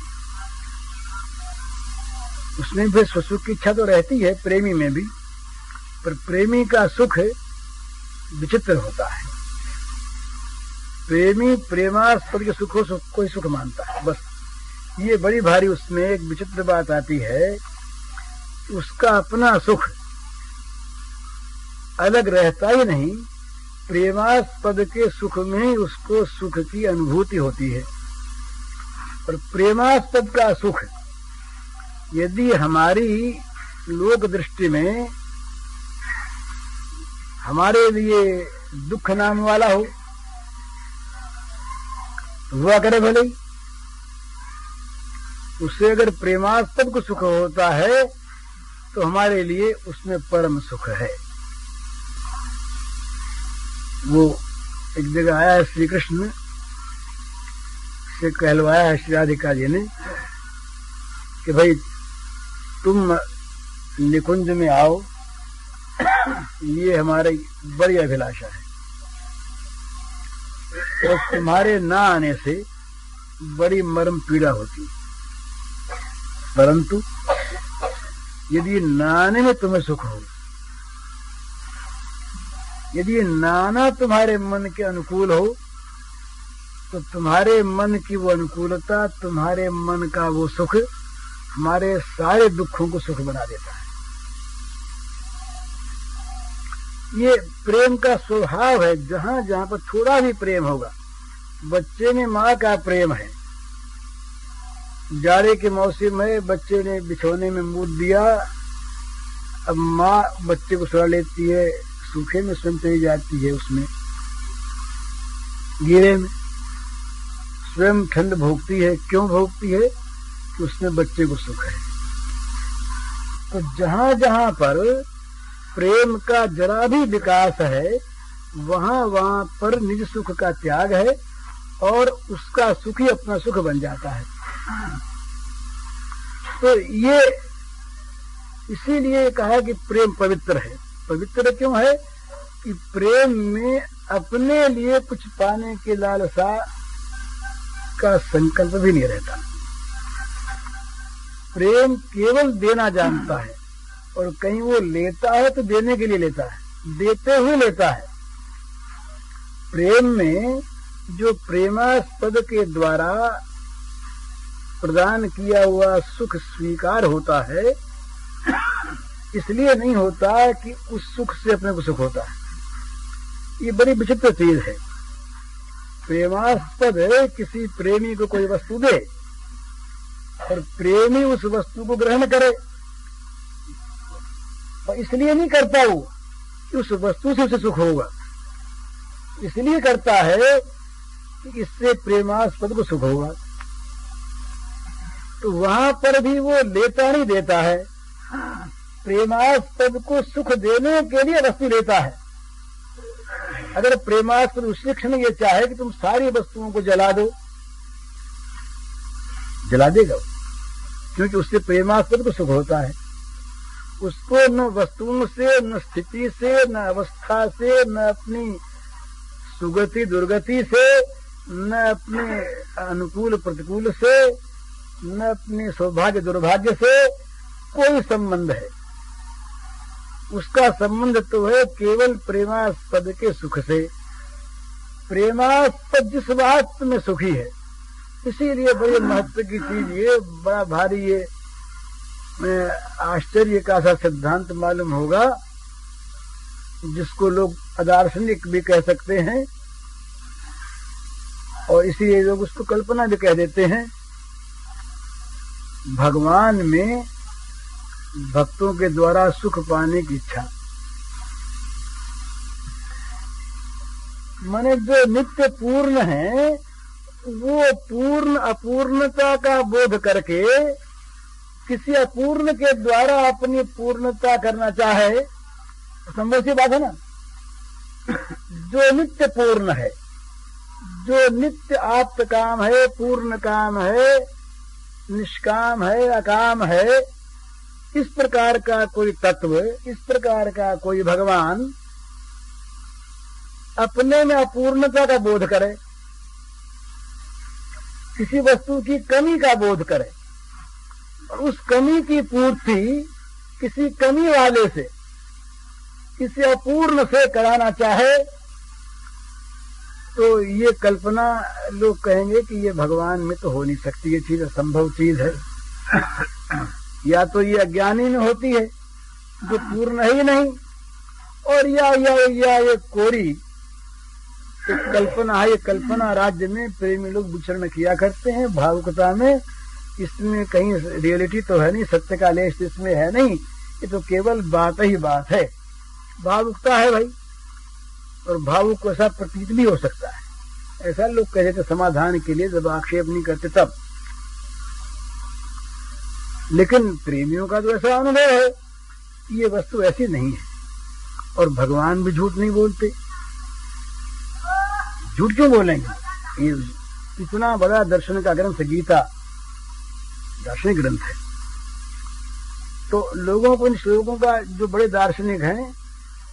उसमें फिर स्वसुख की इच्छा तो रहती है, प्रेमी में भी, पर प्रेमी का सुख विचित्र होता है। प्रेमी प्रेमास्पद के सुखों को ही सुख मानता है। बस ये बड़ी भारी उसमें एक विचित्र बात आती है, उसका अपना सुख अलग रहता ही नहीं, प्रेमास्पद के सुख में ही उसको सुख की अनुभूति होती है। और प्रेमास्पद का सुख यदि हमारी लोक दृष्टि में हमारे लिए दुख नाम वाला हो तो हुआ करे भले ही, उससे अगर प्रेमास्पद को सुख होता है तो हमारे लिए उसमें परम सुख है। वो एक जगह आया है, श्री कृष्ण से कहलवाया है श्री राधिका जी ने कि भाई तुम निकुंज में आओ, ये हमारी बड़ी अभिलाषा है, और तुम्हारे ना आने से बड़ी मर्म पीड़ा होती है, परंतु यदि नाने में तुम्हें सुख हो, यदि नाना तुम्हारे मन के अनुकूल हो, तो तुम्हारे मन की वो अनुकूलता, तुम्हारे मन का वो सुख हमारे सारे दुखों को सुख बना देता है। ये प्रेम का स्वभाव है। जहां जहां पर थोड़ा भी प्रेम होगा, बच्चे में माँ का प्रेम है, जाड़े के मौसम में बच्चे ने बिछोने में मूत दिया, अब माँ बच्चे को सुला लेती है, सूखे में स्वयं चली जाती है, उसमें गीले में स्वयं ठंड भोगती है। क्यों भोगती है? कि उसमें बच्चे को सुख है। तो जहां जहां पर प्रेम का जरा भी विकास है, वहां वहां पर निज सुख का त्याग है और उसका सुख ही अपना सुख बन जाता है। तो ये इसीलिए कहा कि प्रेम पवित्र है। पवित्र क्यों है? कि प्रेम में अपने लिए कुछ पाने के लालसा का संकल्प भी नहीं रहता। प्रेम केवल देना जानता है, और कहीं वो लेता है तो देने के लिए लेता है, देते हुए लेता है। प्रेम में जो प्रेमास्पद के द्वारा प्रदान किया हुआ सुख स्वीकार होता है, इसलिए नहीं होता कि उस सुख से अपने को सुख होता है। ये बड़ी विचित्र चीज है। प्रेमास्पद किसी प्रेमी को कोई वस्तु दे और प्रेमी उस वस्तु को ग्रहण करे, और इसलिए नहीं करता वो कि उस वस्तु से उसे सुख होगा, इसलिए करता है कि इससे प्रेमास्पद को सुख होगा। तो वहां पर भी वो लेता नहीं, देता है। प्रेमास्पद को सुख देने के लिए वस्तु लेता है। अगर प्रेमास्पद उसी क्षण ये चाहे कि तुम सारी वस्तुओं को जला दो, जला देगा, क्योंकि उससे प्रेमास्पद को सुख होता है। उसको न वस्तुओं से, न स्थिति से, न अवस्था से, न अपनी सुगति दुर्गति से, न अपने अनुकूल प्रतिकूल से, न अपने सौभाग्य दुर्भाग्य से कोई संबंध है। उसका संबंध तो है केवल प्रेमास्पद के सुख से। प्रेमास्पद जिस बात में सुखी है, इसीलिए बड़े महत्व की चीज ये, बड़ा भारी ये आश्चर्य का सा सिद्धांत मालूम होगा, जिसको लोग अदार्शनिक भी कह सकते हैं, और इसीलिए लोग उसको कल्पना भी कह देते हैं। भगवान में भक्तों के द्वारा सुख पाने की इच्छा, माने जो नित्य पूर्ण है, वो पूर्ण अपूर्णता का बोध करके किसी अपूर्ण के द्वारा अपनी पूर्णता करना चाहे, तो संभव सी बात है ना। जो नित्य पूर्ण है, जो नित्य आप्त काम है, पूर्ण काम है, निष्काम है, अकाम है, इस प्रकार का कोई तत्व, इस प्रकार का कोई भगवान अपने में अपूर्णता का बोध करे, किसी वस्तु की कमी का बोध करे, और उस कमी की पूर्ति किसी कमी वाले से इसे अपूर्ण से कराना चाहे तो ये कल्पना लोग कहेंगे कि ये भगवान में तो हो नहीं सकती, ये चीज असंभव चीज है। या तो ये अज्ञानी में होती है जो पूर्ण है ही नहीं, और या ये कोरी एक कल्पना है। ये कल्पना राज्य में प्रेमी लोग विचरण किया करते हैं भावुकता में। इसमें कहीं रियलिटी तो है नहीं, सत्य का लेश इसमें है नहीं, ये तो केवल बात ही बात है, भावुकता है भाई। और भावुक को ऐसा प्रतीत भी हो सकता है, ऐसा लोग कहते थे समाधान के लिए, जब आक्षेप नहीं करते तब। लेकिन प्रेमियों का तो ऐसा अनुभव है कि ये वस्तु ऐसी नहीं है, और भगवान भी झूठ नहीं बोलते। झूठ क्यों बोलेंगे? ये इतना बड़ा दर्शन का ग्रंथ गीता दार्शनिक ग्रंथ है, तो लोगों को इन श्लोकों का जो बड़े दार्शनिक हैं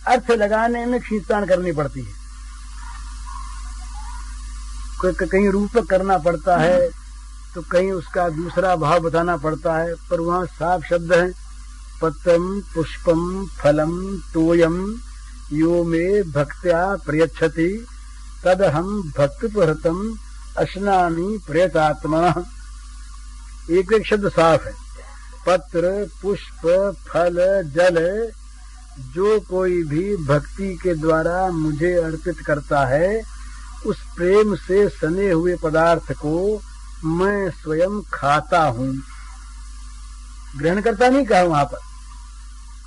अर्थ लगाने में खींचतान करनी पड़ती है। कहीं रूपक करना पड़ता है, तो कहीं उसका दूसरा भाव बताना पड़ता है, पर वहां साफ शब्द है पत्रम पुष्पम फलम तोयम यो मे भक्त्या प्रयच्छति तदहम भक्तिपरतम अश्नामि प्रयतात्मा। एक एक शब्द साफ है। पत्र पुष्प फल जल, जो कोई भी भक्ति के द्वारा मुझे अर्पित करता है, उस प्रेम से सने हुए पदार्थ को मैं स्वयं खाता हूं। ग्रहण करता नहीं कहा वहां पर।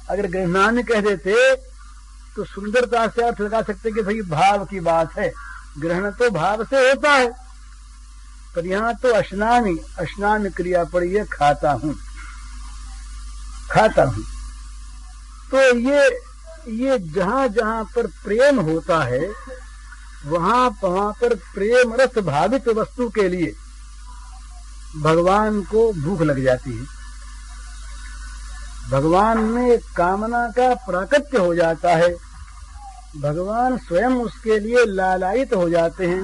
अगर ग्रहणान कह देते तो सुंदरता से अर्थ लगा सकते कि भाई भाव की बात है, ग्रहण तो भाव से होता है, पर यहाँ तो अश्नामि क्रिया पड़ी है, खाता हूं। तो ये जहां जहां पर प्रेम होता है वहां पर प्रेम रस भावित वस्तु के लिए भगवान को भूख लग जाती है। भगवान में कामना का प्राकट्य हो जाता है, भगवान स्वयं उसके लिए लालायित हो जाते हैं।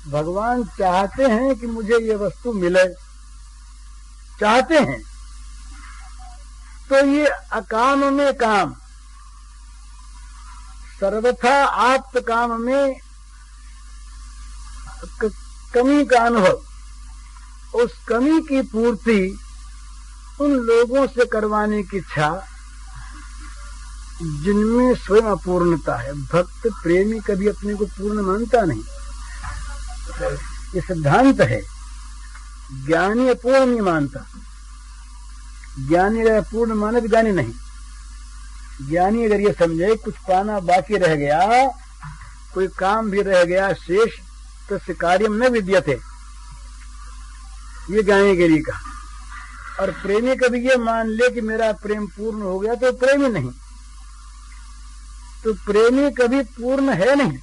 भगवान चाहते हैं कि मुझे ये वस्तु मिले, चाहते हैं। तो ये अकाम में काम, सर्वथा आप्त काम में कमी का अनुभव, उस कमी की पूर्ति उन लोगों से करवाने की इच्छा जिनमें स्वयं अपूर्णता है। भक्त प्रेमी कभी अपने को पूर्ण मानता नहीं, ये सिद्धांत है। ज्ञानी अपूर्ण नहीं मानता। ज्ञानी अगर पूर्ण माने तो ज्ञानी नहीं। ज्ञानी अगर ये समझे कुछ पाना बाकी रह गया, कोई काम भी रह गया शेष, तो कार्य न विद्यते, ये ज्ञानी गिरी का। और प्रेमी कभी ये मान ले कि मेरा प्रेम पूर्ण हो गया, तो प्रेमी नहीं। तो प्रेमी कभी पूर्ण है नहीं,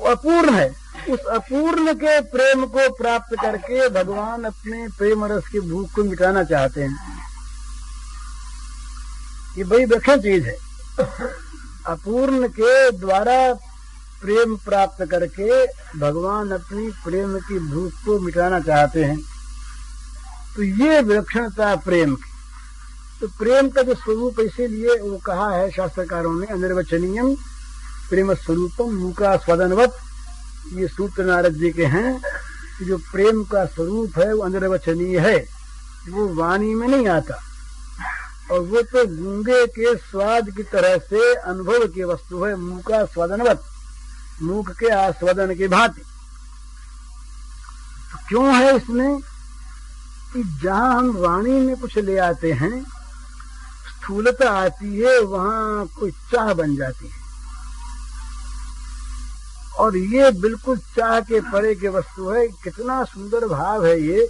अपूर्ण है। उस अपूर्ण के प्रेम को प्राप्त करके भगवान अपने प्रेम रस की भूख को मिटाना चाहते हैं। ये बड़ी विलक्षण चीज है। अपूर्ण के द्वारा प्रेम प्राप्त करके भगवान अपनी प्रेम की भूख को मिटाना चाहते हैं। तो ये विलक्षणता प्रेम की। तो प्रेम का जो स्वरूप इसीलिए वो कहा है शास्त्रकारों ने, अनिर्वचनीयम प्रेम स्वरूपम मूका स्वदनवत। ये सूत्र नारद जी के हैं कि जो प्रेम का स्वरूप है वो अनिर्वचनीय है, वो वाणी में नहीं आता, और वो तो गूंगे के स्वाद की तरह से अनुभव की वस्तु है। मूका स्वादनवत, मूक के आस्वादन की भांति। तो क्यों है इसमें कि जहां हम वाणी में कुछ ले आते हैं, स्थूलता आती है, वहां कोई चाह बन जाती है। और ये बिल्कुल चाह के परे की वस्तु है। कितना सुंदर भाव है ये।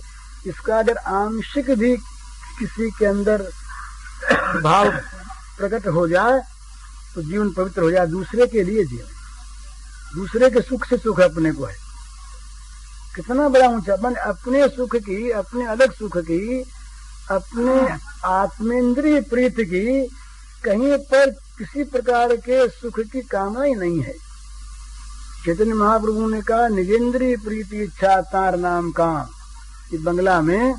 इसका अगर आंशिक भी किसी के अंदर भाव प्रकट हो जाए तो जीवन पवित्र हो जाए। दूसरे के लिए जीवन, दूसरे के सुख से सुख अपने को है। कितना बड़ा ऊंचा मन, अपने सुख की, अपने अलग सुख की, अपने आत्मेंद्रिय प्रीति की, कहीं पर किसी प्रकार के सुख की कामना ही नहीं है। चैतन्य महाप्रभु ने कहा निजेंद्रिय प्रीति इच्छा तार नाम काम। ये बंगला में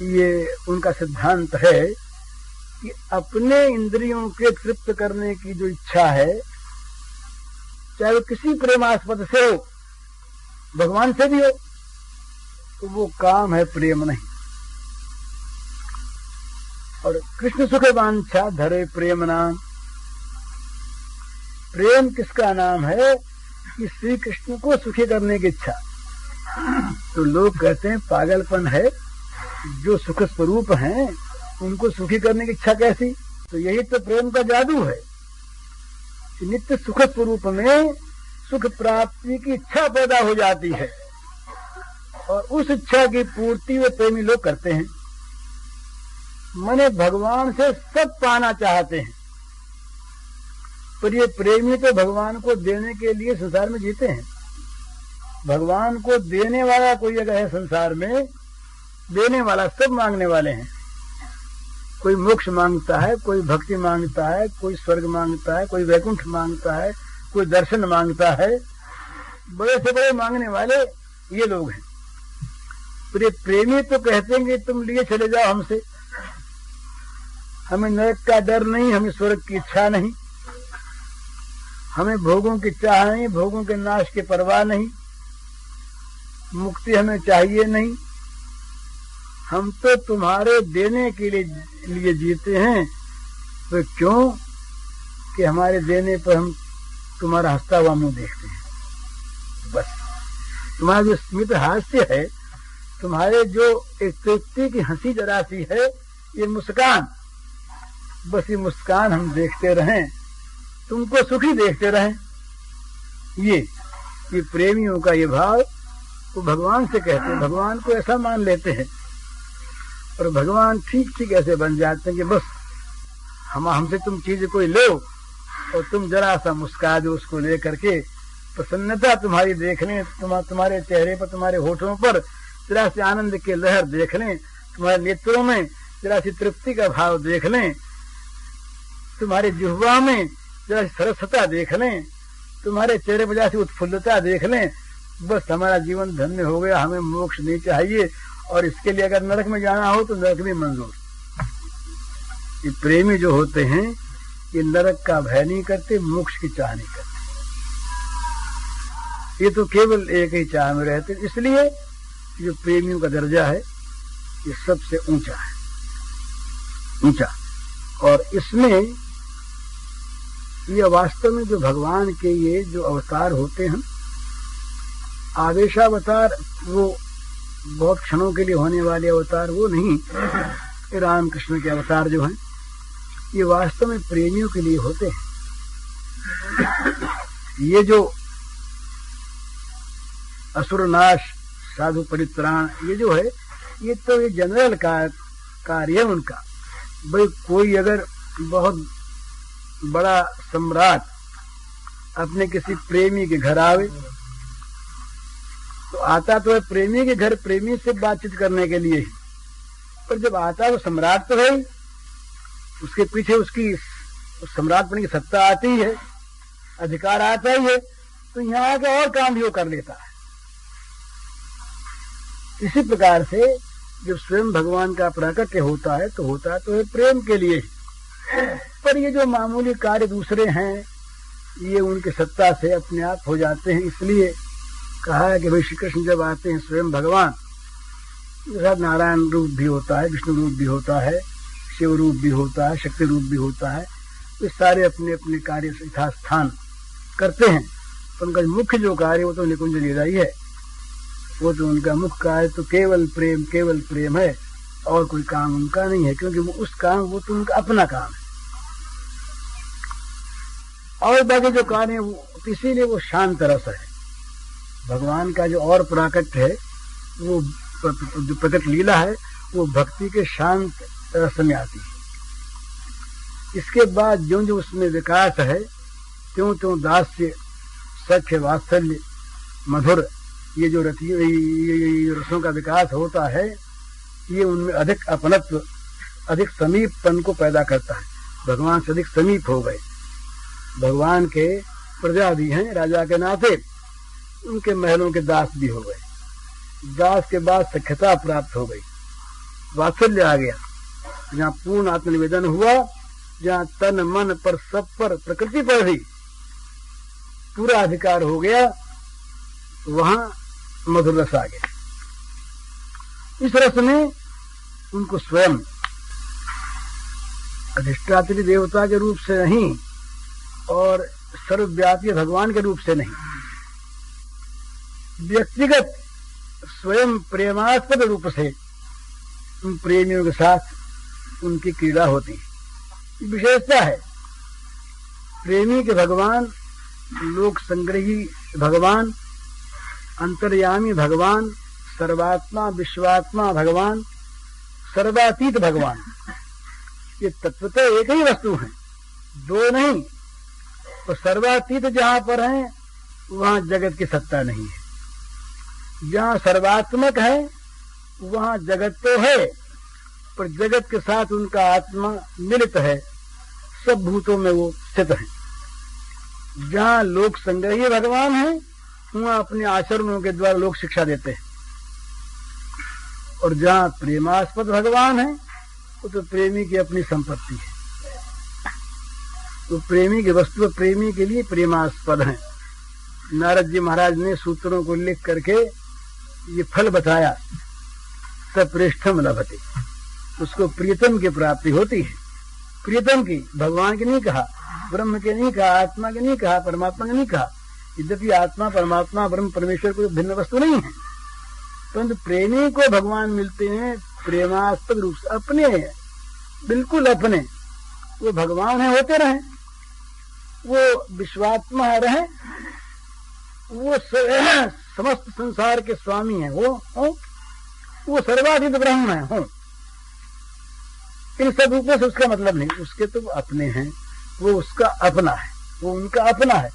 ये उनका सिद्धांत है कि अपने इंद्रियों के तृप्त करने की जो इच्छा है, चाहे वो किसी प्रेमास्पद से हो, भगवान से भी हो, तो वो काम है, प्रेम नहीं। और कृष्ण सुख वांछा धरे प्रेम नाम। प्रेम किसका नाम है? कि श्री कृष्ण को सुखी करने की इच्छा। तो लोग कहते हैं पागलपन है, जो सुख स्वरूप हैं उनको सुखी करने की इच्छा कैसी? तो यही तो प्रेम का जादू है कि नित्य सुख स्वरूप में सुख प्राप्ति की इच्छा पैदा हो जाती है, और उस इच्छा की पूर्ति वे प्रेमी लोग करते हैं। माने भगवान से सब पाना चाहते हैं, पर ये प्रेमी तो भगवान को देने के लिए संसार में जीते हैं। भगवान को देने वाला कोई अगर है संसार में, देने वाला सब मांगने वाले हैं। कोई मोक्ष मांगता है, कोई भक्ति मांगता है, कोई स्वर्ग मांगता है, कोई वैकुंठ मांगता है, कोई दर्शन मांगता है। बड़े से बड़े मांगने वाले ये लोग हैं। पर ये प्रेमी तो कहते हैं कि तुम लिए चले जाओ हमसे, हमें नरक का डर नहीं, हमें स्वर्ग की इच्छा नहीं, हमें भोगों की चाह नहीं, भोगों के नाश की परवाह नहीं, मुक्ति हमें चाहिए नहीं, हम तो तुम्हारे देने के लिए जीते हैं। तो क्यों? कि हमारे देने पर हम तुम्हारा हंसता हुआ मुंह देखते हैं। बस तुम्हारा जो स्मित हास्य है, तुम्हारे जो एक तृप्ति की हंसी जरा सी है, ये मुस्कान, बस ये मुस्कान हम देखते रहें, तुमको सुखी देखते रहें। ये प्रेमियों का ये भाव वो भगवान से कहते हैं, भगवान को ऐसा मान लेते हैं। और भगवान ठीक ठीक ऐसे बन जाते हैं कि बस हमसे तुम चीज कोई लो और तुम जरा सा मुस्का दो उसको लेकर के, प्रसन्नता तुम्हारी देख लें, तुम्हारे चेहरे पर, तुम्हारे होठों पर जरा सी आनंद की लहर देख लें, तुम्हारे नेत्रों में जरा सी तृप्ति का भाव देख लें, तुम्हारे जिह्वा में जरा सी सरसता देख लें, तुम्हारे चेहरे पर जरा सी उत्फुल्लता देख लें, बस हमारा जीवन धन्य हो गया। हमें मोक्ष नहीं चाहिए, और इसके लिए अगर नरक में जाना हो तो नरक भी मंजूर। ये प्रेमी जो होते हैं ये नरक का भय नहीं करते, मोक्ष की चाह नहीं करते, ये तो केवल एक ही चाह में रहते। इसलिए जो प्रेमियों का दर्जा है ये सबसे ऊंचा है, ऊंचा। और इसमें ये वास्तव में जो भगवान के ये जो अवतार होते हैं, आवेशावतार, वो बहुत क्षणों के लिए होने वाले अवतार वो नहीं, रामकृष्ण के अवतार जो हैं ये वास्तव में प्रेमियों के लिए होते हैं। ये जो असुरनाश, साधु परित्राण, ये जो है ये तो ये जनरल का कार्य है उनका। भाई कोई अगर बहुत बड़ा सम्राट अपने किसी प्रेमी के घर आवे तो आता तो है प्रेमी के घर प्रेमी से बातचीत करने के लिए ही, पर जब आता है वो सम्राट तो है, उसके पीछे उसकी सम्राट बनने की सत्ता आती है, अधिकार आता ही है, तो यहाँ आके और काम भी वो कर लेता है। इसी प्रकार से जब स्वयं भगवान का प्राकट्य होता है तो होता तो है प्रेम के लिए ही, पर ये जो मामूली कार्य दूसरे हैं ये उनकी सत्ता से अपने आप हो जाते हैं। इसलिए कहा है कि भाई श्री कृष्ण जब आते हैं स्वयं भगवान, नारायण रूप भी होता है, विष्णु रूप भी होता है, शिव रूप भी होता है, शक्ति रूप भी होता है, तो सारे अपने अपने कार्य यथास्थान करते हैं। तो उनका मुख्य जो कार्य वो तो निकुंज लीला ही है, वो तो उनका मुख्य कार्य तो केवल प्रेम है, और कोई काम उनका नहीं है, क्योंकि वो उस काम वो तो उनका अपना काम है। और बाकी जो कार्य है वो इसीलिए वो शांत रस है। भगवान का जो और प्राकट्य है वो जो प्रकट लीला है वो भक्ति के शांत रस में आती है। इसके बाद जो जो उसमें विकास है त्यों त्यों दास्य, सख्य, वात्सल्य, मधुर, ये जो रसों का विकास होता है ये उनमें अधिक अपनत्व, अधिक समीपपन को पैदा करता है। भगवान से अधिक समीप हो गए। भगवान के प्रजा भी हैं, राजा के नाते उनके महलों के दास भी हो गए। दास के बाद सख्यता प्राप्त हो गई, वात्सल्य आ गया, जहाँ पूर्ण आत्मनिवेदन हुआ, जहाँ तन मन पर सब पर प्रकृति पर भी पूरा अधिकार हो गया, वहां मधुर रस आ गया। इस रस में उनको स्वयं अधिष्ठात्री देवता के रूप से नहीं और सर्वव्यापी भगवान के रूप से नहीं, व्यक्तिगत स्वयं प्रेमास्पद रूप से उन प्रेमियों के साथ उनकी क्रीड़ा होती है। विशेषता है प्रेमी के भगवान, लोक संग्रही भगवान, अंतर्यामी भगवान, सर्वात्मा विश्वात्मा भगवान, सर्वातीत भगवान, ये तत्वतः एक ही वस्तु है, दो नहीं। तो सर्वातीत जहां पर है वहां जगत की सत्ता नहीं है, जहां सर्वात्मक है वहां जगत तो है, पर जगत के साथ उनका आत्मा मिलित है, सब भूतों में वो स्थित है। जहां लोक संग्रही भगवान है वहां अपने आचरणों के द्वारा लोक शिक्षा देते हैं, और जहां प्रेमास्पद भगवान है वो तो प्रेमी की अपनी संपत्ति है। तो प्रेमी की वस्तु प्रेमी के लिए प्रेमास्पद है। नारद जी महाराज ने सूत्रों को लिख करके ये फल बताया, सप्रेष्ठम लभते, उसको प्रियतम की प्राप्ति होती है। प्रियतम की, भगवान की नहीं कहा, ब्रह्म के नहीं कहा, आत्मा के नहीं कहा, परमात्मा के नहीं कहा। यद्यपि आत्मा परमात्मा ब्रह्म परमेश्वर कोई भिन्न वस्तु नहीं है, परंतु प्रेमी को भगवान मिलते हैं प्रेमास्पद रूप से, अपने, बिल्कुल अपने। वो भगवान है, होते रहे, वो विश्वात्मा रहे, वो समस्त संसार के स्वामी है, वो सर्वाधिक ब्रह्म है, हो। इन सब रूपों से उसका मतलब नहीं, उसके तो वो अपने हैं, वो उसका अपना है, वो उनका अपना है।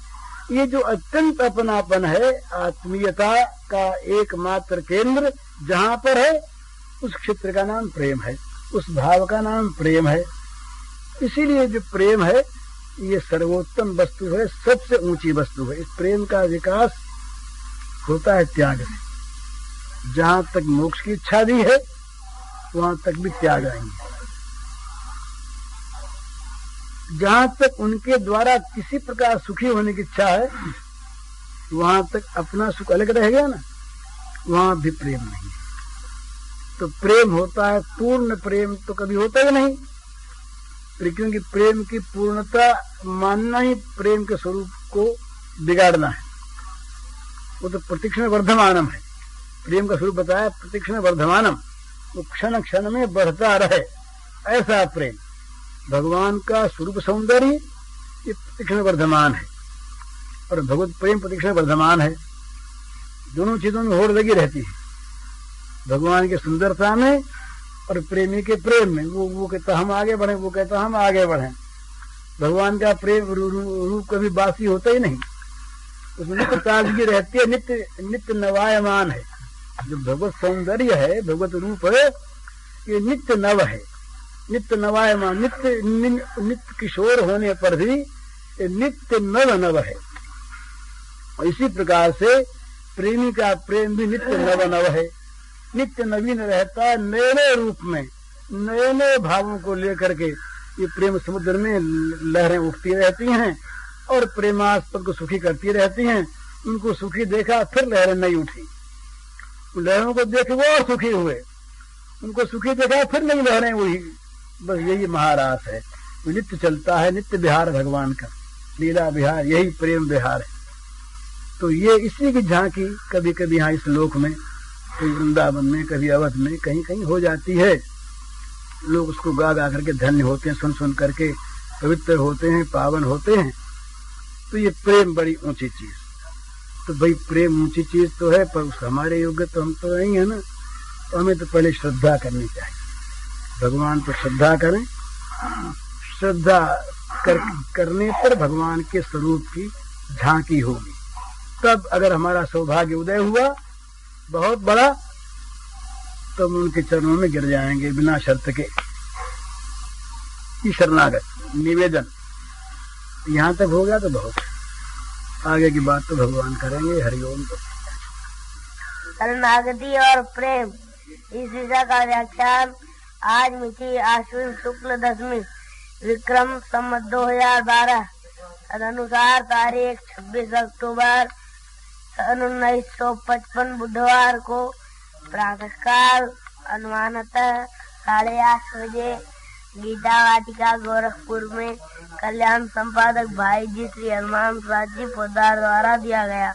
ये जो अत्यंत अपनापन है, आत्मीयता का एकमात्र केंद्र जहां पर है, उस क्षेत्र का नाम प्रेम है, उस भाव का नाम प्रेम है। इसीलिए जो प्रेम है ये सर्वोत्तम वस्तु है, सबसे ऊंची वस्तु है। इस प्रेम का विकास होता है त्याग से। जहां तक मोक्ष की इच्छा भी है वहां तक भी त्याग आई है। जहां तक उनके द्वारा किसी प्रकार सुखी होने की इच्छा है वहां तक अपना सुख अलग रह गया ना, वहां भी प्रेम नहीं है। तो प्रेम होता है पूर्ण प्रेम, तो कभी होता ही नहीं, क्योंकि प्रेम की पूर्णता मानना ही प्रेम के स्वरूप को बिगाड़ना है। वो तो प्रतिक्षण वर्धमानम है, प्रेम का स्वरूप बताया प्रतिक्षण वर्धमानम, वो क्षण क्षण में बढ़ता रहे, ऐसा प्रेम। भगवान का स्वरूप सौंदर्य ये प्रतिक्षण वर्धमान है, और भगवत प्रेम प्रतिक्षण वर्धमान है। दोनों चीजों में होड़ लगी रहती है, भगवान की सुंदरता में और प्रेमी के प्रेम में। वो कहता हम आगे बढ़े, वो कहता हम आगे बढ़े। भगवान का प्रेम रूप कभी बासी होता ही नहीं, उसमें नित्य ताजगी रहती है, नित्य नवायमान है। जो भगवत सौंदर्य है, भगवत रूप है, ये नित्य नव है, नित्य नवायमान, नित्य किशोर होने पर भी नित्य नव है। और इसी प्रकार से प्रेमी का प्रेम भी नित्य नव है, नित्य नवीन रहता है, नए नए रूप में, नए नए भावों को लेकर के ये प्रेम समुद्र में लहरें उठती रहती हैं और प्रेमास्पद को सुखी करती रहती हैं। उनको सुखी देखा फिर लहरें नहीं उठी, लहरों को देखे वो और सुखी हुए, उनको सुखी देखा फिर नहीं लहरें हुई। बस यही महारास है, नित्य चलता है, नित्य विहार भगवान का, लीला विहार, यही प्रेम विहार है। तो ये इसी की झांकी कभी कभी यहाँ इस लोक में, कहीं वृंदावन में, कभी अवध में, कहीं कहीं हो जाती है। लोग उसको गा गा करके धन्य होते हैं, सुन सुन करके पवित्र होते हैं, पावन होते हैं। तो ये प्रेम बड़ी ऊंची चीज। तो भाई प्रेम ऊंची चीज तो है, पर हमारे योग्य तो हम तो नहीं है ना। तो हमें तो पहले श्रद्धा करनी चाहिए, भगवान पर श्रद्धा करें। श्रद्धा करने पर भगवान के स्वरूप की झांकी होगी। तब अगर हमारा सौभाग्य उदय हुआ बहुत बड़ा, तो हम उनके चरणों में गिर जाएंगे बिना शर्त के। शरणागत निवेदन यहाँ तक हो गया तो बहुत, आगे की बात तो भगवान करेंगे। हरिओम। शरणागति और प्रेम इस विषय का व्याख्यान आज मिति आश्विन शुक्ल दशमी विक्रम संवत 2012 तदनुसार तारीख 26 अक्टूबर सन 1955 बुधवार को प्रातःकाल अनुमानतः 8:30 बजे गीता वाटिका गोरखपुर में कल्याण संपादक भाई जी श्री हनुमान प्रसाद जी पोद्दार द्वारा दिया गया।